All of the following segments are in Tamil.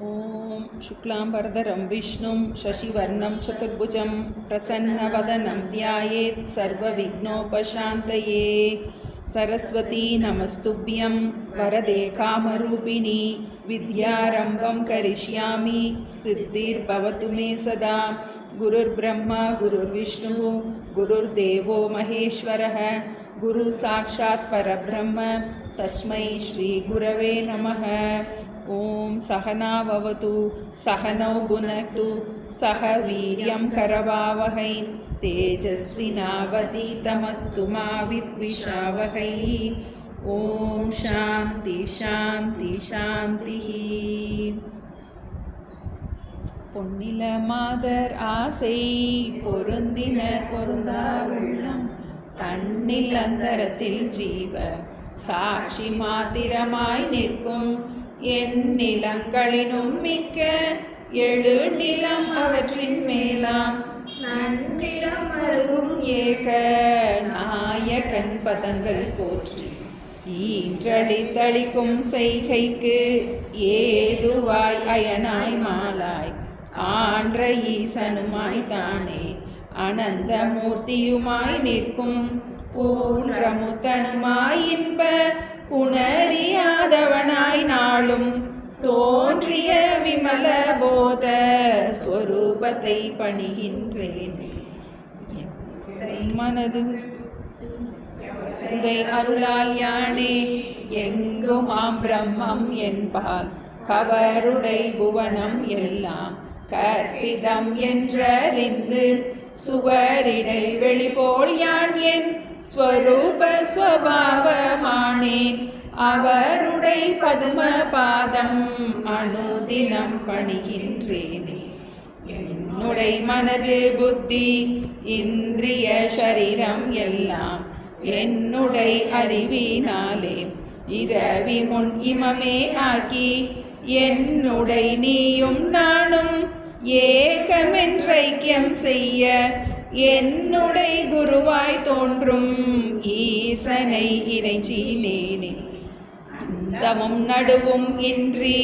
ॐ शुक्लाम्बरधरं विष्णुं शशिवर्णं चतुर्भुजं प्रसन्नवदनं ध्यायेत् सर्वविघ्नोपशान्तये। सरस्वती नमस्तुभ्यं वरदे कामरूपिणी विद्यारम्भं करिष्यामि सिद्धिर्भवतु मे सदा। गुरुर्ब्रह्मा गुरुर्विष्णुः गुरुर्देवो महेश्वरः गुरुसाक्षात् परब्रह्म तस्मै श्रीगुरवे नमः। ॐ सहना भवतु सहनौ भुनक्तु सह वीर्यं करवावहै तेजस्विनावधीतमस्तु मा विद्विषावहै। ॐ शान्ति शान्ति शान्तिः। பொன்னில மாதர் ஆசை பொருந்தின பொருந்தார் உள்ளம் தன்னில் அந்தரத்தில் ஜீவ சாட்சி மாத்திரமாய் நிற்கும் எந்நிலங்களினும் மிக்க எழு நிலம் அவற்றின் மேலாம் நன்னிலம் அருகும் ஏக நாயகன் பதங்கள் போற்றி ஈன்றடி தளிக்கும் செய்கைக்கு ஏதுவாய் அயனாய் மாலாய் ஆன்ற ஈசனுமாய் தானே அனந்த மூர்த்தியுமாய் நிற்கும் பூன்றமுத்தனுமாய் இன்ப புணரியாதவனாய் நாளும் தோன்றிய விமல போத ஸ்வரூபத்தை பணிகின்றேன். மனது உரை அருளால் யானே எங்குமாம் பிரம்மம் என்பால் கவருடை புவனம் எல்லாம் கற்பிதம் என்றறிந்து சுவரிடை வெளிபோல் யான் என் ஸ்வரூப ஸ்வபாவமானேன் அவருடை பதும பாதம் அனுதினம் பணிகின்றேனே. என்னுடைய மனது புத்தி இந்திரிய சரீரம் எல்லாம் என்னுடைய அறிவினாலே இரவி முன் இமமே ஆக்கி என்னுடைய நீயும் நானும் ஏகமென்றைக்கியம் செய்ய என்னுடைய குருவாய் தோன்றும் ஈசனை இறைஞ்சினேனே. அந்தமும் நடுவும் இன்றி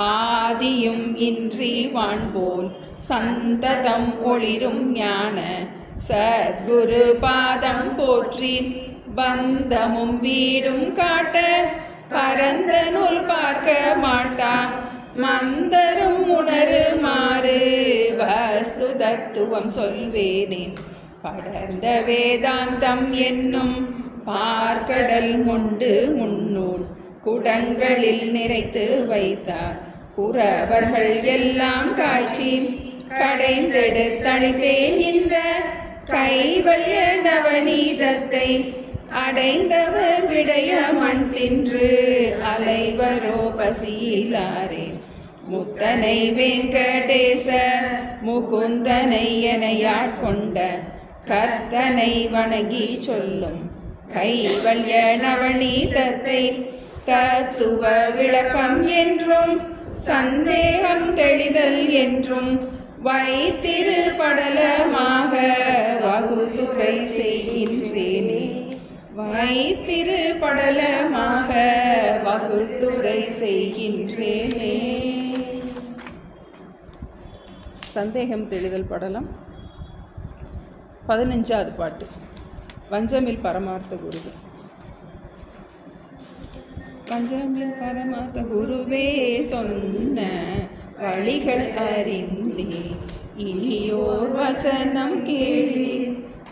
ஆதியும் இன்றி வான்போல் சந்ததம் ஒளிரும் ஞான சத்குரு பாதம் போற்றி பந்தமும் வீடும் காட்ட பரந்த நூல் பார்க்க மாட்டா மந்தரும் உணருமாறு வஸ்து தத்துவம் சொல்வேனே. படர்ந்த வேதாந்தம் என்னும் பார்க்கடல் முண்டு முன்னூல் குடங்களில் நிறைத்து வைத்தார் குறவர்கள் எல்லாம் காய்ச்சி கடைந்தெடுத்தளித்தேன் இந்த கைவல்ய நவநீதத்தை அடைந்தவர் விடைய மண் தின்று அலைவரோ பசியிலாரே. முத்தனை வெங்கடேச முகுந்தனை எனையாட்கொண்ட கர்த்தனை வணங்கி சொல்லும் கைவல்ய நவநீதத்தை தத்துவ விளக்கம் என்றும் சந்தேகம் தெளிதல் என்றும் வைத்திரு படலமாக வகுத்துரை செய்கின்றேனே. வைத்திரு படலமாக வகுத்துரை செய்கின்றேனே. சந்தேகம் தெளிதல் படலம் 15வது பாட்டு. வஞ்சமில் பரமார்த்த குருவே. பஞ்சமில் பரமார்த்த குருவே சொன்ன வழிகள் அறிந்தே இனியோர் வசனம் கேளி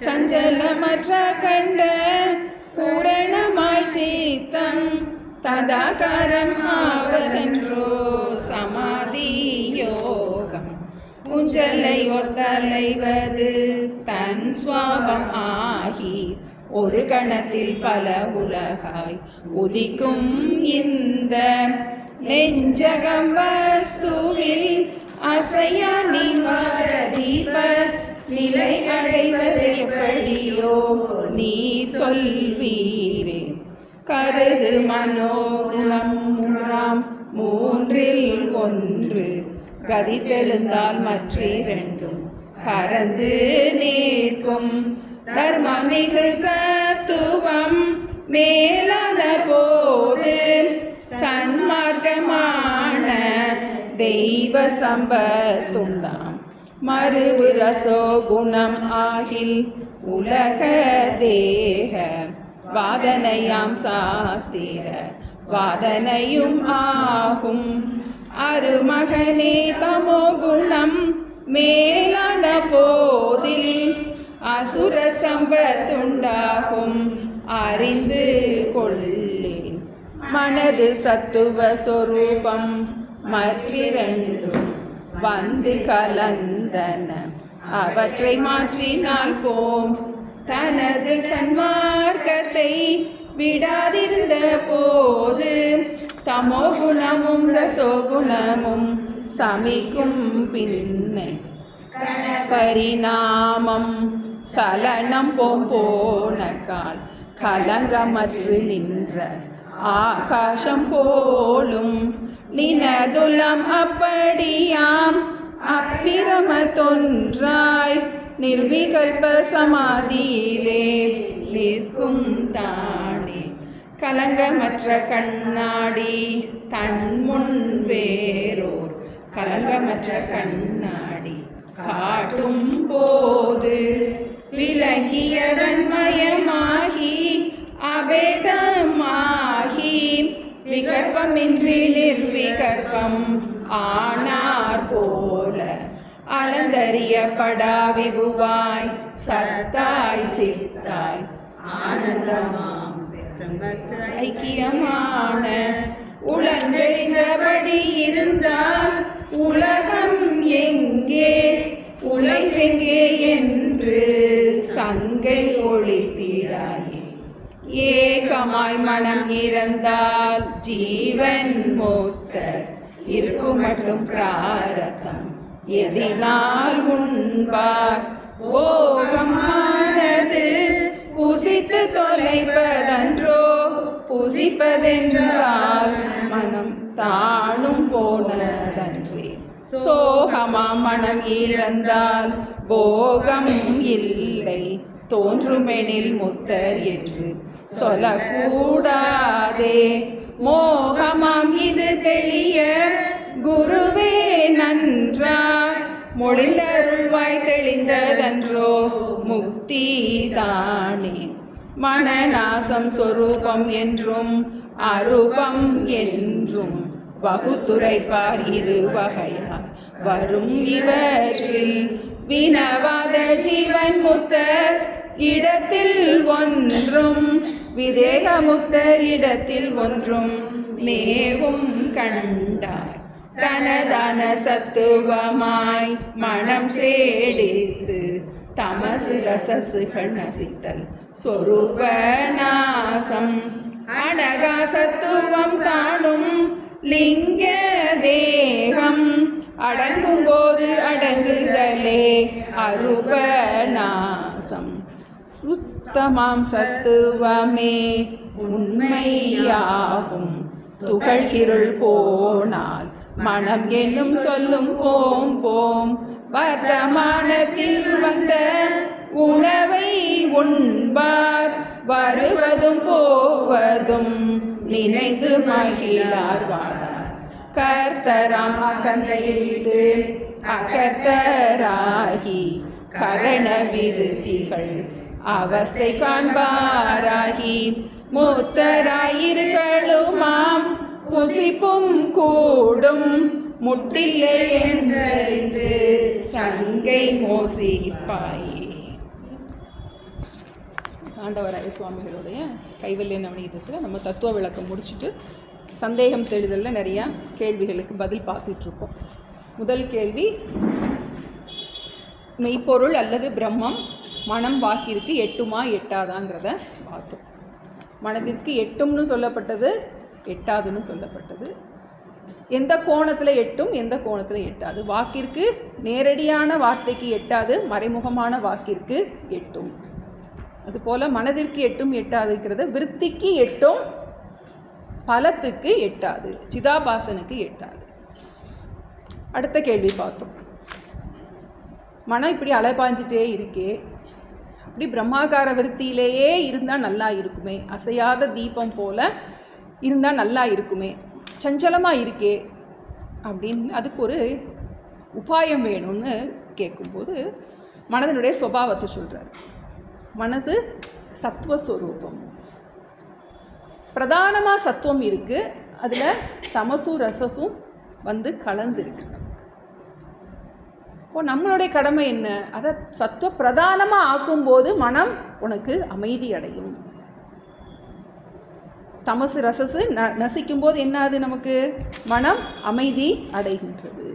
சஞ்சலமற்ற கண்ட பூரணமாய் சீத்தம் ததாகாரம் ஆவதென்றோ சமாதி யோகம் குஞ்சலை ஒத்தலைவது தன் சுவாபம் ஆகி ஒரு கணத்தில் பல உலகாய் உதிக்கும் இந்த நெஞ்சகம் வஸ்துவில் அசையா நிவாரதீப நிலை அடைவதெப்படியோ நீ சொல்வீரே. கருது மனோகுணம் மூன்றில் ஒன்று கதித்தெழுந்தால் மற்றிரண்டும் கரந்து நீக்கும் தர்மமிகு சத்துவம் மேலான போது சன்மார்க்கமான தெய்வ சம்பத்துண்டாம். மறுவு ரசோகுணம் ஆகில் உலக தேக வாதனையாம் சாஸ்திர வாதனையும் ஆகும். அருமகனே தமோ குணம் மேலான போதில் அசுர சம்பத்துண்டாகும் அறிந்து கொள்ளேன். மனது சத்துவ சொரூபம் மற்றிரண்டும் வந்து கலந்தன அவற்றை மாற்றினால் போம். தனது சன்மார்க்கத்தை விடாதிருந்த போது தமோ குணமும் ரசோகுணமும் சமிக்கும் பின்னை பரிணாமம் சலனம் போன கால் கலங்கமற்று நின்ற ஆகாசம் போலும். நினதுலம் அப்படியாம் அப்பிரம தொன்றாய் நிர்விகல்ப சமாதியிலே நிற்கும் தானே. கலங்கமற்ற கண்ணாடி தன்முன் வேறோர் கலங்கமற்ற கண்ணாடி காட்டும் போது விலகியதன்மயமாகி அபேதமாகி விகற்பமின்றி நிர்விகற்பம் ஆனார் போல அலந்தறியப்படா விபுவாய் சத்தாய் சித்தாய் ஆனந்தமாம் ஐக்கியமான உலந்தெறிந்தபடி இருந்தால் உலகம் எங்கே உலகெங்கே என்று சங்கை ஒளித்திடாயே. ஏகமாய் மனம் இறந்தால் ஜீவன் மூத்தர் இருக்கும் மட்டும் பிராரதம் எதினால் உண்பார். போகமானது புசித்து தொலைப்பதன்றோ புசிப்பதென்றால் மனம் தானும் போனதன்றே. சோகமா மனம் இறந்தால் போகம் இல்லை தோன்றுமெனில் முத்தர் என்று சொல்லக்கூடாதே. மோகமாம் இது தெளிய குருவே நன்றாய் மொழிந்தருள்வாய் தெளிந்ததன்றோ முக்தி தானே. மனநாசம் சொரூபம் என்றும் அரூபம் என்றும் வகுத்துரைப்பார் இரு வகையார் வரும் இவற்றில் வினவாத ஜீவன் முத்தர் இடத்தில் ஒன்றும் விதேக முத்தர் இடத்தில் ஒன்றும் மேவும் கண்டார். தனதான சத்துவமாய் மனம் சேடித்து தமசு ரசசுகள் நசித்தல் சொரூப நாசம். அனகா சத்துவம் தானும் லிங்க தேகம் அடங்கும் போது அடங்குதலே அரூப நாசம். சுத்தமாம் சத்துவமே உண்மையாகும். துகள் இருள் போனால் மனம் என்னும் சொல்லும் போம் போம். வர்த்தமானத்தில் வந்த உணவை உண்பார் வருவதும் போவதும் நினைந்து மகிழார் வாழார். கர்த்தராம் அகந்தையிட்டு அகர்த்தராகி கரண விருத்திகள் அவஸ்தை காண்பாராகி மூத்தராயிருகளுமாம் புசிப்பும் கூடும் முட்டில்லை என்றறிந்து சங்கை மோசிப்பாயே. ஆண்டவராய சுவாமிகளுடைய கைவல்ய நவநீதத்தில் நம்ம தத்துவ விளக்கம் முடிச்சுட்டு சந்தேகம் தேடுதலில் நிறையா கேள்விகளுக்கு பதில் பார்த்துட்ருக்கோம். முதல் கேள்வி, மெய்ப்பொருள் அல்லது பிரம்மம் மனம் வாக்கிற்கு எட்டுமா எட்டாதாங்கிறத பார்த்தோம். மனதிற்கு எட்டும்னு சொல்லப்பட்டது, எட்டாதுன்னு சொல்லப்பட்டது. எந்த கோணத்தில் எட்டும், எந்த கோணத்தில் எட்டாது. வாக்கிற்கு நேரடியான வார்த்தைக்கு எட்டாது, மறைமுகமான வாக்கிற்கு எட்டும். அதுபோல் மனதிற்கு எட்டும் எட்டாதுங்கிறது விருத்திக்கு எட்டும், பலத்துக்கு எட்டாது, சிதாபாசனுக்கு எட்டாது. அடுத்த கேள்வி பார்த்தோம். மனம் இப்படி அலைபாஞ்சிட்டே இருக்கே, அப்படி பிரம்மாகார விருத்தியிலேயே இருந்தால் நல்லா இருக்குமே, அசையாத தீபம் போல் இருந்தால் நல்லா இருக்குமே, சஞ்சலமாக இருக்கே, அப்படின்னு அதுக்கு ஒரு உபாயம் வேணும்னு கேட்கும்போது மனதினுடைய சுபாவத்தை சொல்கிறார். மனது சத்துவஸ்வரூபம், பிரதானமாக சத்துவம் இருக்குது, அதில் தமசும் ரசஸும் வந்து கலந்துருக்கு. இப்போ நம்மளுடைய கடமை என்ன? அதை சத்துவ பிரதானமாக ஆக்கும்போது மனம் உனக்கு அமைதி அடையும். தமசு ரசஸு நசிக்கும் போது என்ன ஆகுது? நமக்கு மனம் அமைதி அடைகின்றது.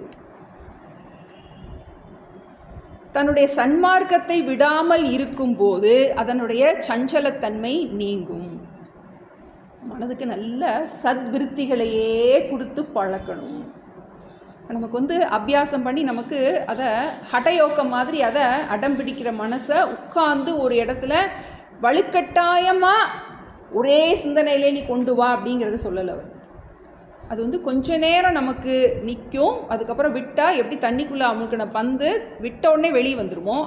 தன்னுடைய சன்மார்க்கத்தை விடாமல் இருக்கும்போது அதனுடைய சஞ்சலத்தன்மை நீங்கும். மனதுக்கு நல்ல சத்விருத்திகளையே கொடுத்து பழக்கணும். நமக்கு வந்து அபியாசம் பண்ணி நமக்கு அதை ஹடயோக்கம் மாதிரி அதை அடம் பிடிக்கிற மனசை உட்கார்ந்து ஒரு இடத்துல வலுக்கட்டாயமாக ஒரே சிந்தனையிலே நீ கொண்டு வா அப்படிங்கிறத சொல்லலை அவர். அது வந்து கொஞ்ச நேரம் நமக்கு நிற்கும், அதுக்கப்புறம் விட்டால் எப்படி தண்ணிக்குள்ளே அமுக்கின பந்து விட்ட உடனே வெளியே வந்துடுமோ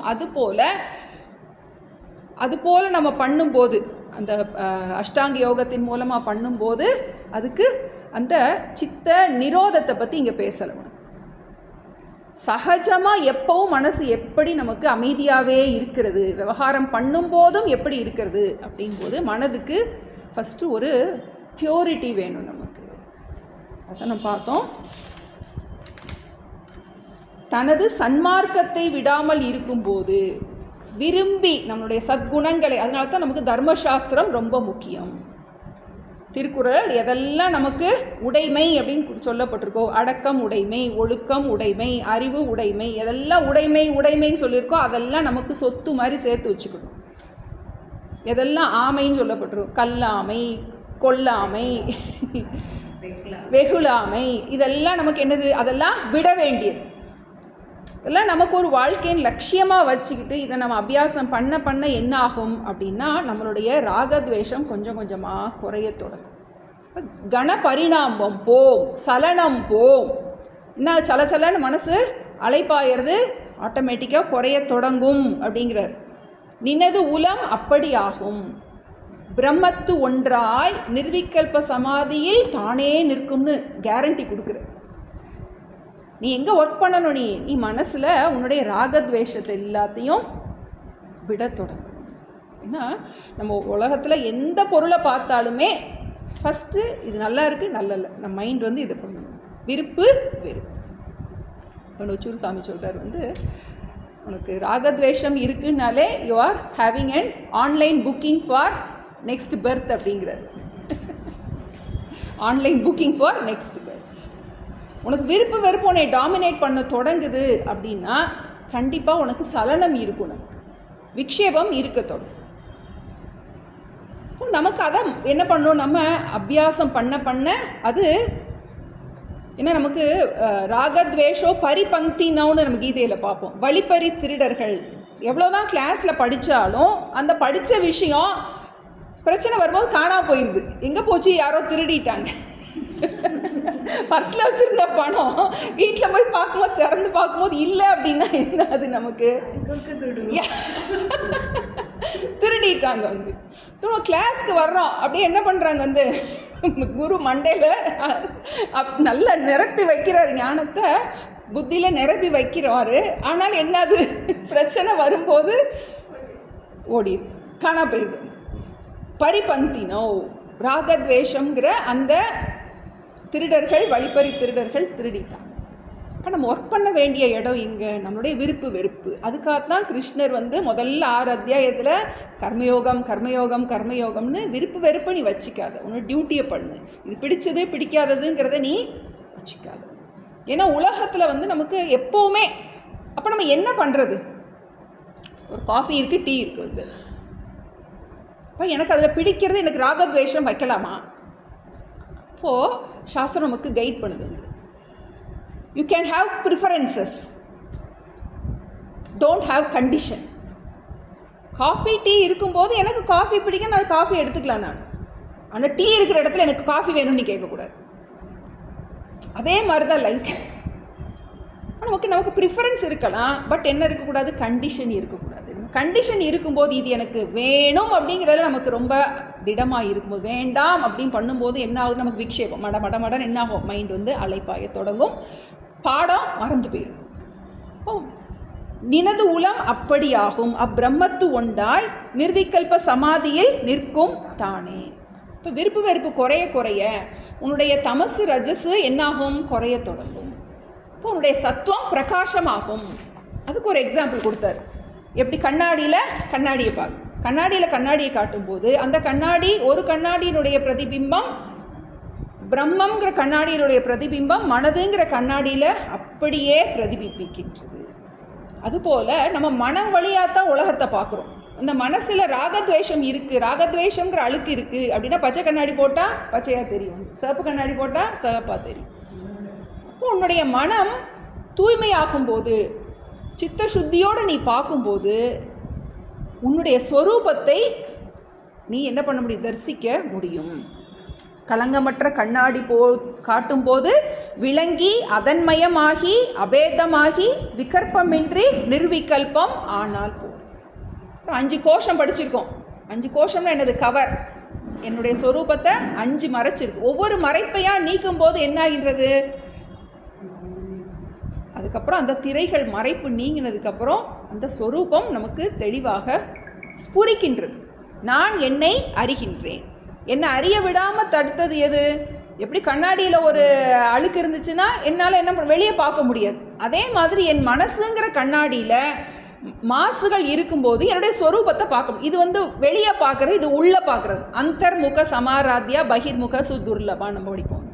அதுபோல் நம்ம பண்ணும்போது, அந்த அஷ்டாங்க யோகத்தின் மூலமாக பண்ணும்போது அதுக்கு அந்த சித்த நிரோதத்தை பற்றி இங்கே பேசலை. சகஜமாக எப்பவும் மனசு எப்படி நமக்கு அமைதியாகவே இருக்கிறது, விவகாரம் பண்ணும்போதும் எப்படி இருக்கிறது அப்படிங்கும்போது மனதுக்கு ஃபஸ்ட்டு ஒரு பியூரிட்டி வேணும் நமக்கு. அதான் நம்ம பார்த்தோம். தனது சன்மார்க்கத்தை விடாமல் இருக்கும்போது விரும்பி நம்மளுடைய சத்குணங்களை, அதனால தான் நமக்கு தர்மசாஸ்திரம் ரொம்ப முக்கியம். திருக்குறள் எதெல்லாம் நமக்கு உடைமை அப்படின்னு சொல்லப்பட்டிருக்கோ, அடக்கம் உடைமை, ஒழுக்கம் உடைமை, அறிவு உடைமை, எதெல்லாம் உடைமைன்னு சொல்லியிருக்கோ அதெல்லாம் நமக்கு சொத்து மாதிரி சேர்த்து வச்சுக்கணும். எதெல்லாம் ஆமைன்னு சொல்லப்பட்டிருக்கோம், கல்லாமை, கொல்லாமை, வெகுளாமை, இதெல்லாம் நமக்கு என்னது? அதெல்லாம் விட வேண்டியது. இதெல்லாம் நமக்கு ஒரு வாழ்க்கையின் லட்சியமாக வச்சுக்கிட்டு இதை நம்ம அபியாசம் பண்ண என்ன ஆகும் அப்படின்னா நம்மளுடைய ராகத்வேஷம் கொஞ்சம் கொஞ்சமாக குறைய தொடங்கும். கணபரிணாமம் போம், சலனம் போம். என்ன சலச்சலன்னு மனசு அலைப்பாயிறது ஆட்டோமேட்டிக்காக குறைய தொடங்கும் அப்படிங்கிறார். நினது உலம் அப்படி ஆகும். பிரம்மத்து ஒன்றாய் நிர்விகல்ப சமாதியில் தானே நிற்கும்னு கேரண்டி கொடுக்குற. நீ எங்கே ஒர்க் பண்ணணும்? நீ மனசில் உன்னுடைய ராகத்வேஷத்தை எல்லாத்தையும் விட தொடங்கணும். ஏன்னா நம்ம உலகத்தில் எந்த பொருளை பார்த்தாலுமே ஃபஸ்ட்டு இது நல்லா இருக்குது, நல்ல இல்லை, நம்ம மைண்ட் வந்து இதை பண்ணணும். விருப்பு வெறுப்பு. ஒச்சூர் சாமி சொல்கிறார் வந்து, உனக்கு ராகத்வேஷம் இருக்குன்னாலே you are having and online booking for next birth அப்படிங்கிறார். Online booking for next birth. உனக்கு விருப்பு வெறுப்பு உன்னை டாமினேட் பண்ண தொடங்குது அப்படின்னா கண்டிப்பாக உனக்கு சலனம் இருக்கும், நமக்கு விக்ஷேபம் இருக்க தொடங்கும். நமக்கு அதை என்ன பண்ணணும்? நம்ம அபியாசம் பண்ண அது ஏன்னா நமக்கு ராகத்வேஷோ பரிபந்தினோன்னு நம்ம கீதையில் பார்ப்போம். வழிப்பறி திருடர்கள் எவ்வளோதான் கிளாஸில் படித்தாலும் அந்த படித்த விஷயம் பிரச்சனை வரும்போது காணாம போயிடுது. எங்கே போச்சு? யாரோ திருடிட்டாங்க. பர்ஸில் வச்சுருந்த பணம் வீட்டில் போய் பார்க்கும்போது திறந்து பார்க்கும்போது இல்லை அப்படின்னா என்ன? அது நமக்கு திருடிட்டாங்க. வந்து கிளாஸ்க்கு வர்றோம் அப்படியே என்ன பண்ணுறாங்க? வந்து குரு மண்டையில் நல்லா நிரப்பி வைக்கிறாரு, ஞானத்தை புத்தியில் நிரப்பி வைக்கிறாரு. ஆனால் என்னது? பிரச்சனை வரும்போது ஓடி காணா போயிடுது. பரிபந்தினோ ராகத்வேஷங்கிற அந்த திருடர்கள், வழிப்பறி திருடர்கள் திருடிட்டாங்க. அப்போ நம்ம ஒர்க் பண்ண வேண்டிய இடம் இங்கே நம்மளுடைய விருப்பு வெறுப்பு. அதுக்காகத்தான் கிருஷ்ணர் வந்து முதல்ல 6 அத்தியாயத்தில் கர்மயோகம்னு விருப்பு வெறுப்பை நீ வச்சிக்காத, உன்னோட டியூட்டியை பண்ணு. இது பிடிச்சது பிடிக்காததுங்கிறத நீ வச்சிக்காத. ஏன்னா உலகத்தில் வந்து நமக்கு எப்போவுமே அப்போ நம்ம என்ன பண்ணுறது? ஒரு காஃபி இருக்குது, டீ இருக்குது. வந்து அப்போ எனக்கு அதில் பிடிக்கிறது, எனக்கு ராகத்வேஷம் வைக்கலாமா? அப்போது சாஸ்திரம் நமக்கு கைட் பண்ணுது. வந்து you can have preferences, don't have condition. Coffee tea இருக்கும்போது எனக்கு காஃபி பிடிக்கும், நான் காஃபி எடுத்துக்கலாம். நான் ஆனால் டீ இருக்கிற இடத்துல எனக்கு காஃபி வேணும்னு கேட்கக்கூடாது. அதே மாதிரி தான் லைஃப். நமக்கு ப்ரிஃபரன்ஸ் இருக்கலாம், பட் என்ன இருக்கக்கூடாது? கண்டிஷன் இருக்கக்கூடாது. கண்டிஷன் இருக்கும்போது இது எனக்கு வேணும் அப்படிங்கிறதுல நமக்கு ரொம்ப திடமாக இருக்கும்போது, வேண்டாம் அப்படின்னு பண்ணும்போது என்ன ஆகுது, நமக்கு விக்ஷேபம் மடன் என்ன ஆகும், மைண்ட் வந்து அலைப்பாய தொடங்கும், பாடம் மறந்து போயிடும். இப்போ நினது உளம் அப்படியாகும், அப்பிரம்மத்து ஒன்றாய் நிர்விகல்ப சமாதியில் நிற்கும் தானே. இப்போ விருப்பு வெறுப்பு குறைய குறைய உன்னுடைய தமசு ரஜஸு என்னாகும், குறைய தொடங்கும். இப்போ உன்னுடைய சத்துவம் பிரகாசமாகும். அதுக்கு ஒரு எக்ஸாம்பிள் கொடுத்தாரு. எப்படி கண்ணாடியை கண்ணாடியை காட்டும்போது அந்த கண்ணாடி, ஒரு கண்ணாடியினுடைய பிரதிபிம்பம் பிரம்மங்கிற கண்ணாடியினுடைய பிரதிபிம்பம் மனதுங்கிற கண்ணாடியில் அப்படியே பிரதிபிம்பிக்கின்றது. அதுபோல் நம்ம மனம் வழியாக தான் உலகத்தை பார்க்குறோம். அந்த மனசில் ராகத்வேஷம் இருக்குது, ராகத்வேஷங்கிற அழுக்கு இருக்குது அப்படின்னா பச்சை கண்ணாடி போட்டால் பச்சையாக தெரியும், சிவப்பு கண்ணாடி போட்டால் சிவப்பாக தெரியும். அப்போ உன்னுடைய மனம் தூய்மையாகும்போது, சித்த சுத்தியோடு நீ பார்க்கும்போது உன்னுடைய ஸ்வரூபத்தை நீ என்ன பண்ண முடியும், தரிசிக்க முடியும். களங்கமற்ற கண்ணாடி காட்டும்போது விளங்கி அதன்மயமாகி அபேதமாகி விகற்பமின்றி நிர்விகல்பம் ஆனால் போ. 5 கோஷம் படிச்சிருக்கோம். 5 கோஷம்னா என்னது, கவர். என்னுடைய ஸ்வரூபத்தை 5 மறைச்சிருக்கு. ஒவ்வொரு மறைப்பையாக நீக்கும் போது என்ன ஆகின்றது, அதுக்கப்புறம் அந்த திரைகள் மறைப்பு நீங்கினதுக்கப்புறம் அந்த ஸ்வரூபம் நமக்கு தெளிவாக ஸ்புரிக்கின்றது. நான் என்னை அறிகின்றேன். என்னை அறிய விடாமல் தடுத்தது எது? எப்படி கண்ணாடியில் ஒரு அழுக்கு இருந்துச்சுன்னா என்னால் என்ன வெளியே பார்க்க முடியாது, அதே மாதிரி என் மனசுங்கிற கண்ணாடியில் மாசுகள் இருக்கும்போது என்னுடைய ஸ்வரூபத்தை பார்க்கணும். இது வந்து வெளியே பார்க்குறது, இது உள்ளே பார்க்குறது. அந்தர்முக சமாராத்யா பகிர்முக சுதுர்லபா நம்ம படிப்போம்.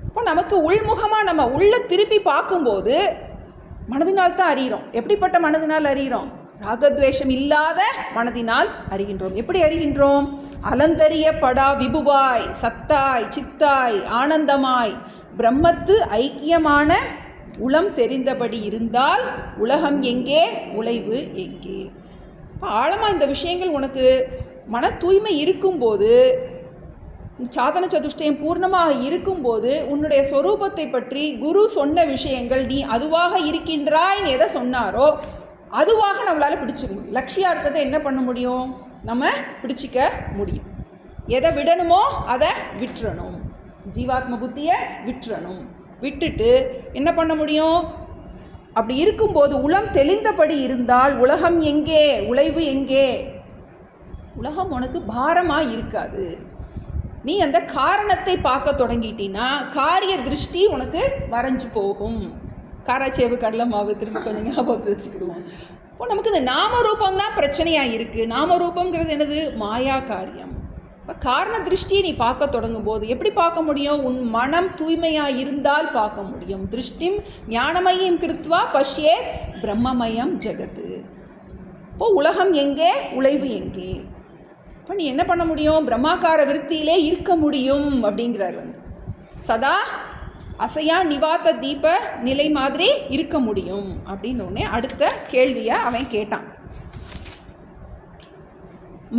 இப்போ நமக்கு உள்முகமாக நம்ம உள்ளே திருப்பி பார்க்கும்போது மனதினால் தான் அறிகிறோம். எப்படிப்பட்ட மனதினால் அறிகிறோம்? ராகத்வேஷம் இல்லாத மனதினால் அறிகின்றோம். எப்படி அறிகின்றோம்? அலந்தரிய படா விபுவாய் சத்தாய் சித்தாய் ஆனந்தமாய் பிரம்மத்து ஐக்கியமான உளம் தெரிந்தபடி இருந்தால் உலகம் எங்கே, உழைவு எங்கே. இப்போ ஆழமாக இந்த விஷயங்கள் உனக்கு மன தூய்மை இருக்கும்போது, சாதன சதுஷ்டயம் பூர்ணமாக இருக்கும்போது உன்னுடைய ஸ்வரூபத்தை பற்றி குரு சொன்ன விஷயங்கள், நீ அதுவாக இருக்கின்றாய்ன்னு எதை சொன்னாரோ அதுவாக நம்மளால் பிடிச்சிக்க முடியும். லட்சியார்த்தத்தை என்ன பண்ண முடியும், நம்ம பிடிச்சிக்க முடியும். எதை விடணுமோ அதை விட்டுறணும், ஜீவாத்ம புத்தியை விட்டுறணும். விட்டுட்டு என்ன பண்ண முடியும், அப்படி இருக்கும்போது உளம் தெளிந்தபடி இருந்தால் உலகம் எங்கே, உழைவு எங்கே. உலகம் உனக்கு பாரமாக இருக்காது. நீ அந்த காரணத்தை பார்க்க தொடங்கிட்டினா காரிய திருஷ்டி உனக்கு மறைஞ்சு போகும். காராச்சேவு கடலை மாவு திரும்ப கொஞ்சம் ஞாபகத்தில் வச்சுக்கிடுவோம். இப்போ நமக்கு இந்த நாமரூபம் தான் பிரச்சனையாக இருக்குது. நாமரூபங்கிறது என்னது, மாயா காரியம். இப்போ காரண திருஷ்டியை நீ பார்க்க தொடங்கும் போது எப்படி பார்க்க முடியும், உன் மனம் தூய்மையாக இருந்தால் பார்க்க முடியும். திருஷ்டிம் ஞானமயம் கிருத்வா பஷ்யேத் பிரம்மமயம் ஜெகத்து. இப்போது உலகம் எங்கே, உழைவு எங்கே. இப்போ நீ என்ன பண்ண முடியும், பிரம்மாக்கார விருத்தியிலே இருக்க முடியும் அப்படிங்கிறார். சதா அசையா நிவாத்த தீப நிலை மாதிரி இருக்க முடியும் அப்படின்னு ஒன்னே அடுத்த கேள்வியை அவன் கேட்டான்.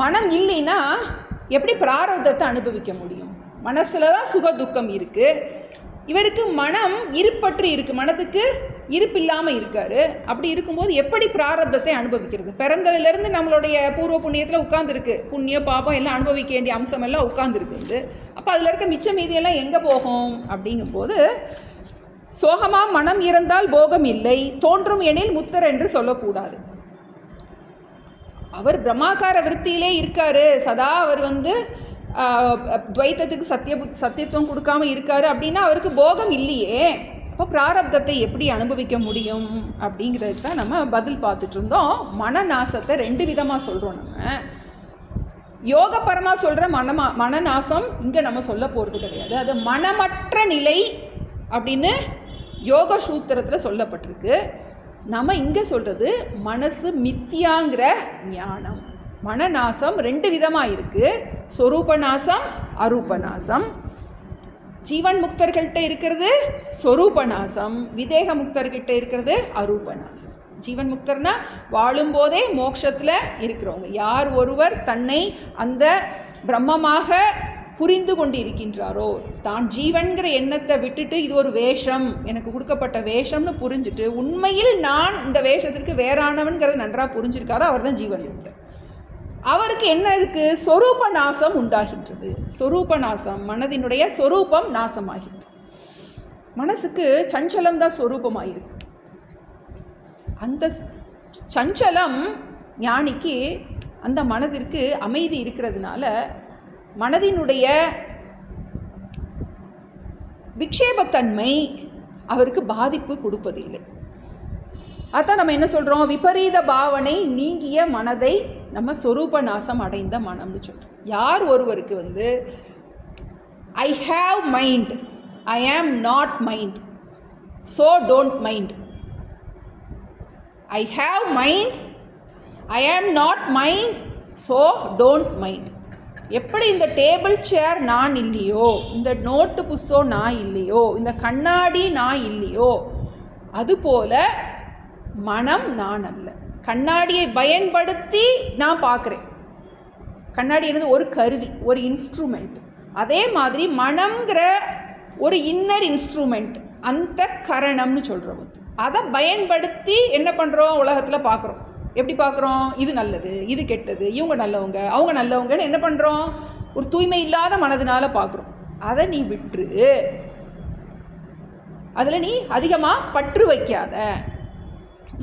மனம் இல்லைன்னா எப்படி பிராரப்தத்தை அனுபவிக்க முடியும்? மனசில் தான் சுக துக்கம் இருக்குது. இவருக்கு மனம் இருப்பற்று இருக்குது, மனதுக்கு இருப்பில்லாமல் இருக்கார். அப்படி இருக்கும்போது எப்படி பிராரப்தத்தை அனுபவிக்கிறது? பிறந்ததுலேருந்து நம்மளுடைய பூர்வ புண்ணியத்தில் உட்காந்துருக்கு, புண்ணிய பாபம் எல்லாம் அனுபவிக்க வேண்டிய அம்சம் எல்லாம் உட்காந்துருக்கு. அப்போ அதில் இருக்க மிச்ச மீதியெல்லாம் எங்கே போகும் அப்படிங்கும்போது, சோகமாக மனம் இருந்தால் போகம் இல்லை, தோன்றும் எனில் முத்தர் என்று சொல்லக்கூடாது. அவர் பிரம்மாக்கார விருத்தியிலே இருக்கார், சதா அவர் துவைத்தத்துக்கு சத்தியத்துவம் கொடுக்காம இருக்கார் அப்படின்னா அவருக்கு போகம் இல்லையே. அப்போ பிராரப்தத்தை எப்படி அனுபவிக்க முடியும் அப்படிங்கிறதுக்கு தான் நம்ம பதில் பார்த்துட்டு இருந்தோம். மனநாசத்தை 2 விதமாக சொல்கிறோம். நம்ம யோகப்பரமாக சொல்கிற மனநாசம் இங்கே நம்ம சொல்ல போகிறது கிடையாது. அது மனமற்ற நிலை அப்படின்னு யோக சூத்திரத்தில் சொல்லப்பட்டிருக்கு. நம்ம இங்கே சொல்கிறது மனசு மித்தியாங்கிற ஞானம். மனநாசம் 2 விதமாக இருக்குது, சொரூபநாசம் அரூபநாசம். ஜீவன் முக்தர்கிட்ட இருக்கிறது சொரூபநாசம், விதேக முக்தர்கிட்ட இருக்கிறது அரூபநாசம். ஜீவன் முக்தர்னா வாழும்போதே மோட்சத்தில் இருக்கிறவங்க. யார் ஒருவர் தன்னை அந்த பிரம்மமாக புரிந்து கொண்டு இருக்கின்றாரோ, தான் ஜீவன்கிற எண்ணத்தை விட்டுட்டு இது ஒரு வேஷம், எனக்கு கொடுக்கப்பட்ட வேஷம்னு புரிஞ்சுட்டு உண்மையில் நான் இந்த வேஷத்திற்கு வேறானவன்கிறத நன்றாக புரிஞ்சிருக்காரோ அவர் தான் ஜீவன் முக்தர். அவருக்கு என்ன இருக்குது? சொரூப நாசம் உண்டாகின்றது. சொரூப நாசம், மனதினுடைய சொரூபம் நாசமாகின்றது. மனசுக்கு சஞ்சலம் தான் சொரூபமாயிருக்கு. அந்த சஞ்சலம் ஞானிக்கு அந்த மனதிற்கு அமைதி இருக்கிறதுனால மனதினுடைய விக்ஷேபத்தன்மை அவருக்கு பாதிப்பு கொடுப்பதில்லை. அதான் நம்ம என்ன சொல்கிறோம்? விபரீத பாவனை நீங்கிய மனதை நம்ம சொரூப நாசம் அடைந்த மனம்னு சொல்கிறோம். யார் ஒருவருக்கு I have mind, I am not mind, so don't mind. I have mind, I am not mind, so don't mind. எப்படி இந்த டேபிள் சேர் நான் இல்லையோ, இந்த நோட்டு புஸ்தகம் நான் இல்லையோ, இந்த கண்ணாடி நான் இல்லையோ, அதுபோல் மனம் நான் அல்ல. கண்ணாடியை பயன்படுத்தி நான் பார்க்குறேன். கண்ணாடி என்னது? ஒரு கருவி, ஒரு இன்ஸ்ட்ருமெண்ட். அதே மாதிரி மனம்ங்கிற ஒரு இன்னர் இன்ஸ்ட்ருமெண்ட், அந்த கரணம்னு சொல்கிறோம். அதை பயன்படுத்தி என்ன பண்ணுறோம்? உலகத்தில் பார்க்குறோம். எப்படி பார்க்குறோம்? இது நல்லது, இது கெட்டது, இவங்க நல்லவங்க, அவங்க நல்லவங்கன்னு என்ன பண்ணுறோம்? ஒரு தூய்மை இல்லாத மனதினால பார்க்குறோம். அதை நீ விட்டுரு, அதில் நீ அதிகமாக பற்று வைக்காத.